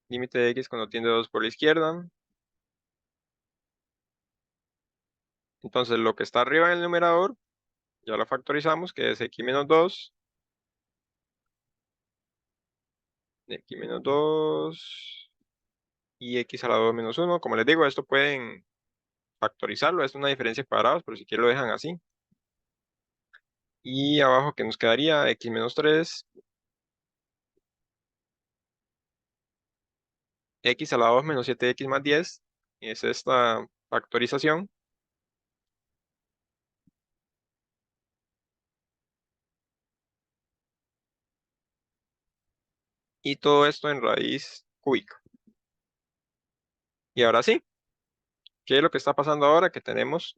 Límite de x cuando tiende 2 por la izquierda. Entonces, lo que está arriba en el numerador Ya lo factorizamos, que es x menos 2, x menos 2 y x a la 2 menos 1. Como les digo, esto pueden factorizarlo, es una diferencia de cuadrados, pero si quieren lo dejan así. Y abajo que nos quedaría x menos 3, x a la 2 menos 7x más 10, es esta factorización. Y todo esto en raíz cúbica. Y ahora sí, ¿qué es lo que está pasando ahora? Que tenemos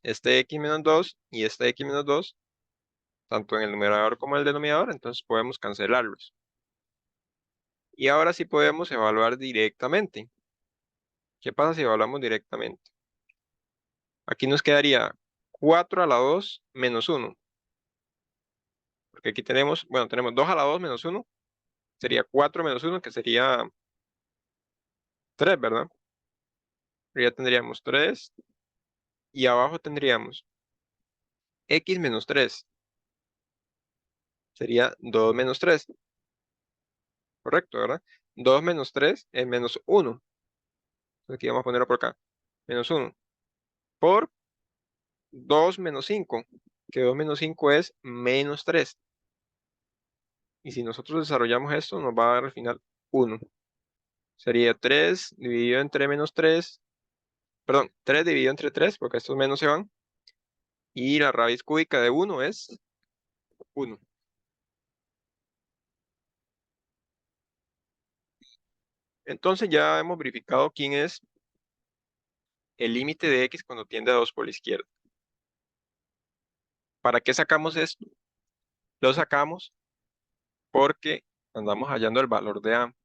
este x menos 2 y este x menos 2, tanto en el numerador como en el denominador, entonces podemos cancelarlos. Y ahora sí podemos evaluar directamente. ¿Qué pasa si evaluamos directamente? Aquí nos quedaría 4 a la 2 menos 1, porque aquí tenemos, bueno, tenemos 2 a la 2 menos 1, sería 4 menos 1, que sería 3, ¿verdad? Pero ya tendríamos 3, y abajo tendríamos x menos 3, sería 2 menos 3, correcto, ¿verdad? 2 menos 3 es menos 1, aquí vamos a ponerlo por acá, menos 1, por 2 menos 5, que 2 menos 5 es menos 3. Y si nosotros desarrollamos esto, nos va a dar al final 1. Sería 3 dividido entre menos 3, perdón, 3 dividido entre 3, porque estos menos se van. Y la raíz cúbica de 1 es 1. Entonces ya hemos verificado quién es el límite de x cuando tiende a 2 por la izquierda. ¿Para qué sacamos esto? Lo sacamos porque andamos hallando el valor de a.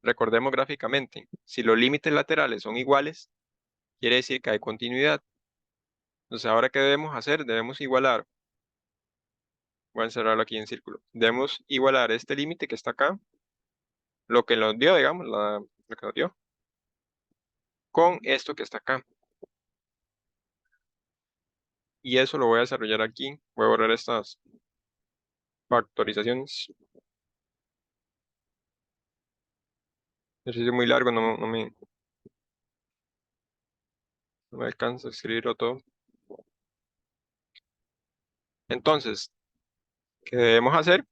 Recordemos gráficamente, si los límites laterales son iguales, quiere decir que hay continuidad. Entonces, ¿ahora qué debemos hacer? Debemos igualar, voy a encerrarlo aquí en círculo, debemos igualar este límite que está acá, lo que nos dio, digamos, lo que nos dio, con esto que está acá. Y eso lo voy a desarrollar aquí. Voy a borrar estas factorizaciones. Ejercicio muy largo, no me alcanza a escribirlo todo. Entonces, ¿qué debemos hacer?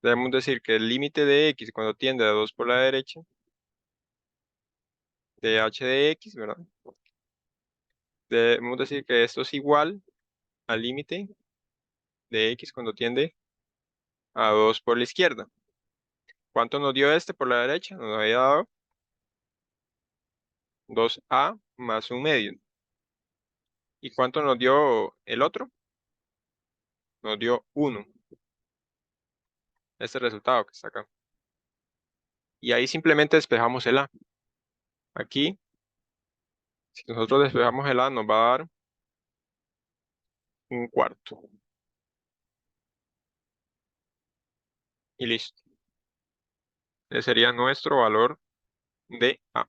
Debemos decir que el límite de x cuando tiende a 2 por la derecha, de h de x, ¿verdad? Debemos decir que esto es igual al límite de x cuando tiende a 2 por la izquierda. ¿Cuánto nos dio este por la derecha? Nos había dado 2a más un medio. ¿Y cuánto nos dio el otro? Nos dio 1. Este resultado que está acá. Y ahí simplemente despejamos el a. Aquí, si nosotros despejamos el a, nos va a dar un cuarto. Y listo. Ese sería nuestro valor de a.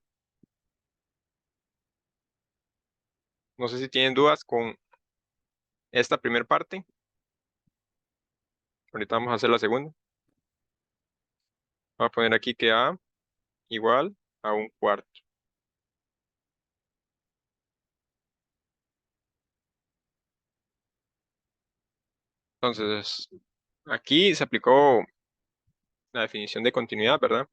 No sé si tienen dudas con esta primera parte. Ahorita vamos a hacer la segunda. Voy a poner aquí que a igual a un cuarto. Entonces, aquí se aplicó la definición de continuidad, ¿verdad?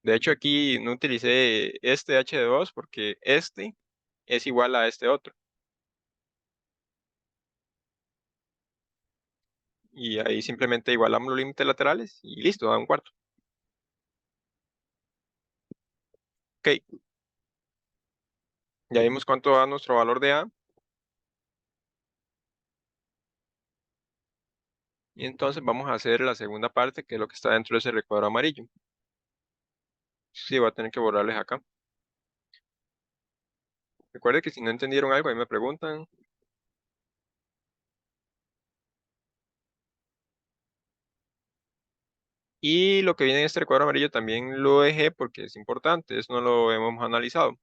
De hecho, aquí no utilicé este h de 2 porque este es igual a este otro. Y ahí simplemente igualamos los límites laterales y listo, da un cuarto. Ok, ya vimos cuánto da nuestro valor de a. Y entonces vamos a hacer la segunda parte, que es lo que está dentro de ese recuadro amarillo. Sí, voy a tener que borrarles acá. Recuerde que si no entendieron algo, ahí me preguntan. Y lo que viene en este recuadro amarillo también lo dejé porque es importante, eso no lo hemos analizado.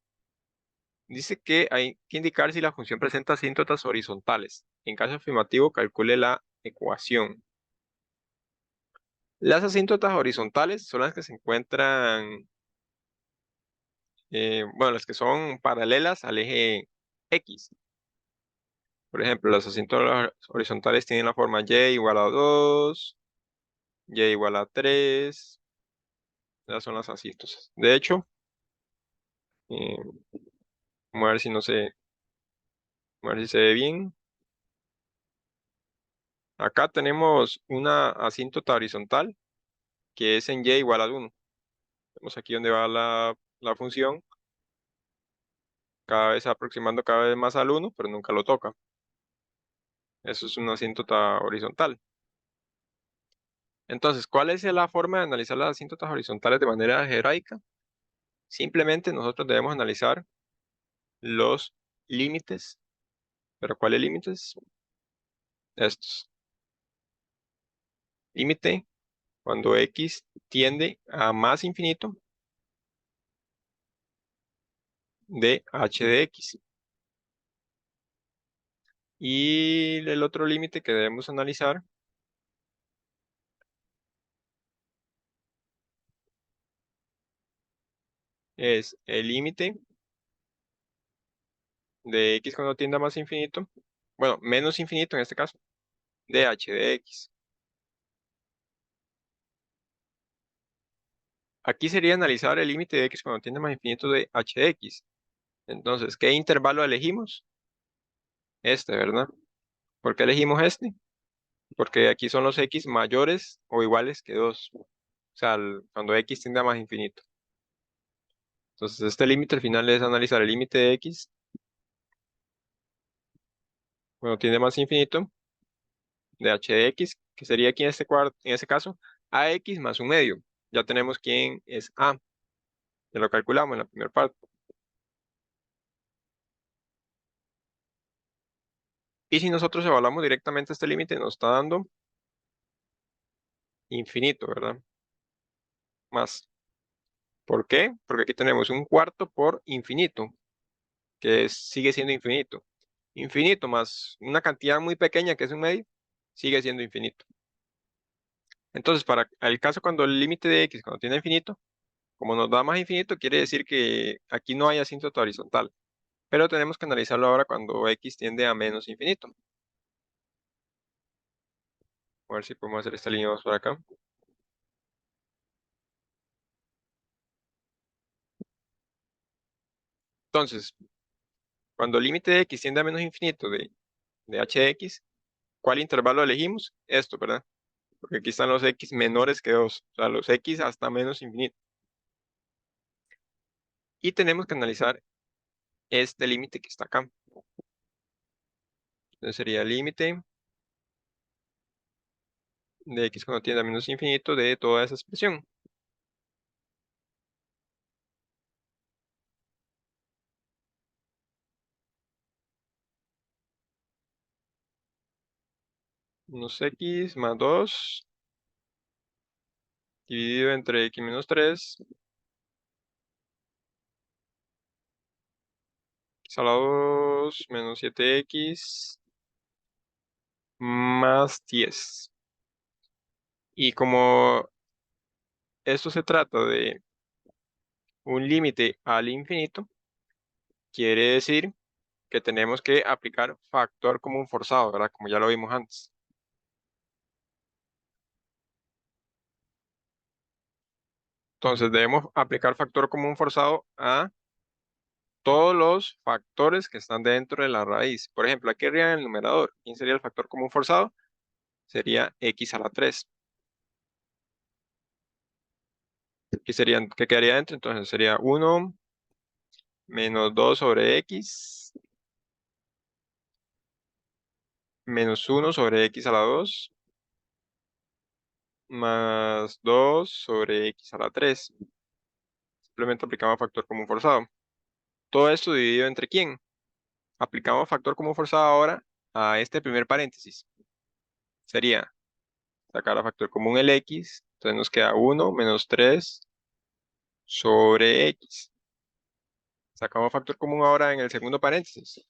Dice que hay que indicar si la función presenta asíntotas horizontales. En caso afirmativo, calcule la ecuación. Las asíntotas horizontales son las que se encuentran, bueno, las que son paralelas al eje X. Por ejemplo, las asíntotas horizontales tienen la forma y igual a 2, y igual a 3. Esas son las asíntotas. De hecho, eh, vamos a ver si no se, vamos a ver si se ve bien. Acá tenemos una asíntota horizontal que es en y igual a 1. Vemos aquí donde va la función, cada vez aproximando cada vez más al 1, pero nunca lo toca. Eso es una asíntota horizontal. Entonces, ¿cuál es la forma de analizar las asíntotas horizontales de manera algebraica? Simplemente nosotros debemos analizar los límites. ¿Pero cuáles límites? Estos. Límite cuando x tiende a más infinito de h de x. Y el otro límite que debemos analizar es el límite de x cuando tiende a más infinito, bueno, menos infinito en este caso, de h de x. Aquí sería analizar el límite de x cuando tiende a más infinito de h de x. Entonces, ¿qué intervalo elegimos? Este, ¿verdad? ¿Por qué elegimos este? Porque aquí son los x mayores o iguales que 2. O sea, cuando x tiende a más infinito. Entonces, este límite al final es analizar el límite de x cuando tiende a más infinito de h de x, que sería aquí en este caso, ax más un medio. Ya tenemos quién es a. Ya lo calculamos en la primera parte. Y si nosotros evaluamos directamente este límite, nos está dando infinito, ¿verdad? Más. ¿Por qué? Porque aquí tenemos un cuarto por infinito, que sigue siendo infinito. Infinito más una cantidad muy pequeña que es un medio, sigue siendo infinito. Entonces, para el caso cuando el límite de x, cuando tiene infinito, como nos da más infinito, quiere decir que aquí no hay asíntota horizontal. Pero tenemos que analizarlo ahora cuando x tiende a menos infinito. A ver si podemos hacer esta línea más por acá. Entonces, cuando el límite de x tiende a menos infinito de h de x, ¿cuál intervalo elegimos? Esto, ¿verdad? Porque aquí están los x menores que 2, o sea, los x hasta menos infinito. Y tenemos que analizar este límite que está acá. Entonces sería el límite de x cuando tiende a menos infinito de toda esa expresión. Unos x más 2 dividido entre x menos 3, x a la 2 menos 7x más 10. Y como esto se trata de un límite al infinito, quiere decir que tenemos que aplicar factor común forzado, ¿verdad? Como ya lo vimos antes. Entonces debemos aplicar factor común forzado a todos los factores que están dentro de la raíz. Por ejemplo, aquí arriba en el numerador, ¿quién sería el factor común forzado? Sería x a la 3. ¿Qué quedaría dentro? Entonces sería 1 menos 2 sobre x menos 1 sobre x a la 2 más 2 sobre x a la 3. Simplemente aplicamos factor común forzado. Todo esto dividido entre quién. Aplicamos factor común forzado ahora a este primer paréntesis. Sería sacar a factor común el x. Entonces nos queda 1 menos 3 sobre x. Sacamos factor común ahora en el segundo paréntesis.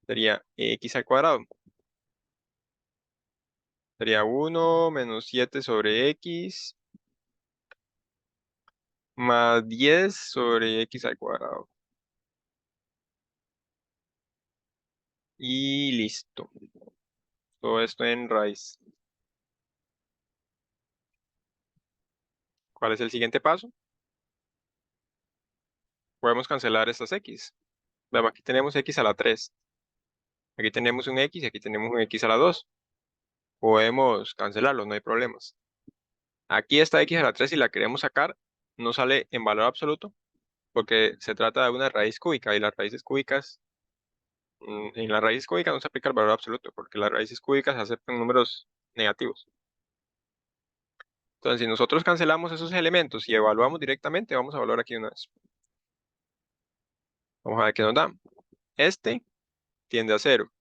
Sería x al cuadrado. Sería 1 menos 7 sobre x más 10 sobre x al cuadrado. Y listo. Todo esto en raíz. ¿Cuál es el siguiente paso? Podemos cancelar estas x. Veamos, aquí tenemos x a la 3. Aquí tenemos un x y aquí tenemos un x a la 2. Podemos cancelarlo, no hay problemas. Aquí esta x a la 3, si la queremos sacar, no sale en valor absoluto porque se trata de una raíz cúbica y las raíces cúbicas, en la raíz cúbica no se aplica el valor absoluto porque las raíces cúbicas aceptan números negativos. Entonces, si nosotros cancelamos esos elementos y evaluamos directamente, vamos a evaluar aquí una vez. Vamos a ver qué nos da. Este tiende a cero.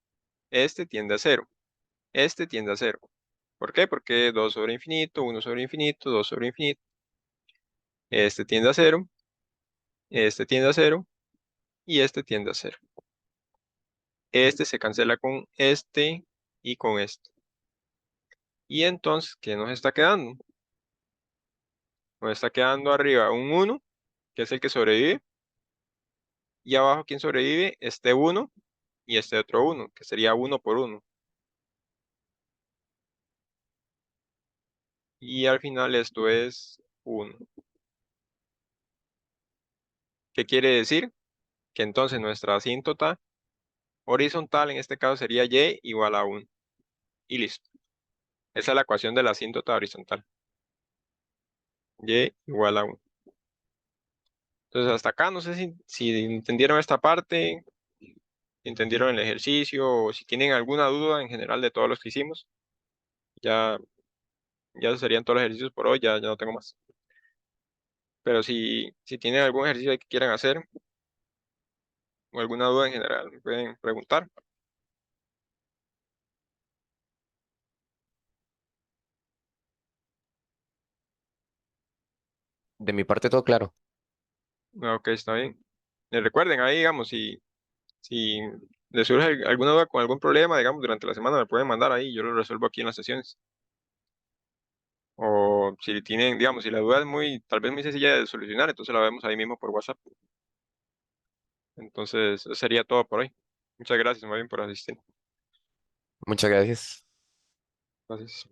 Este tiende a cero. Este tiende a cero. ¿Por qué? Porque 2 sobre infinito, 1 sobre infinito, 2 sobre infinito. Este tiende a cero. Este tiende a cero. Y este tiende a cero. Este se cancela con este y con este. Y entonces, ¿qué nos está quedando? Nos está quedando arriba un 1, que es el que sobrevive. Y abajo, ¿quién sobrevive? Este 1 y este otro 1, que sería 1 por 1. Y al final esto es 1. ¿Qué quiere decir? Que entonces nuestra asíntota horizontal en este caso sería y igual a 1. Y listo. Esa es la ecuación de la asíntota horizontal. Y igual a 1. Entonces hasta acá, no sé si entendieron esta parte, si entendieron el ejercicio, o si tienen alguna duda en general de todos los que hicimos. Ya, ya serían todos los ejercicios por hoy, ya no tengo más. Pero si tienen algún ejercicio que quieran hacer o alguna duda en general, me pueden preguntar. De mi parte todo claro. Ah, ok, está bien. Recuerden ahí, digamos, si les surge alguna duda con algún problema, digamos, durante la semana me pueden mandar ahí, yo lo resuelvo aquí en las sesiones. O si tienen, digamos, si la duda es tal vez muy sencilla de solucionar, entonces la vemos ahí mismo por WhatsApp. Entonces, eso sería todo por hoy. Muchas gracias, muy bien, por asistir. Muchas gracias. Gracias.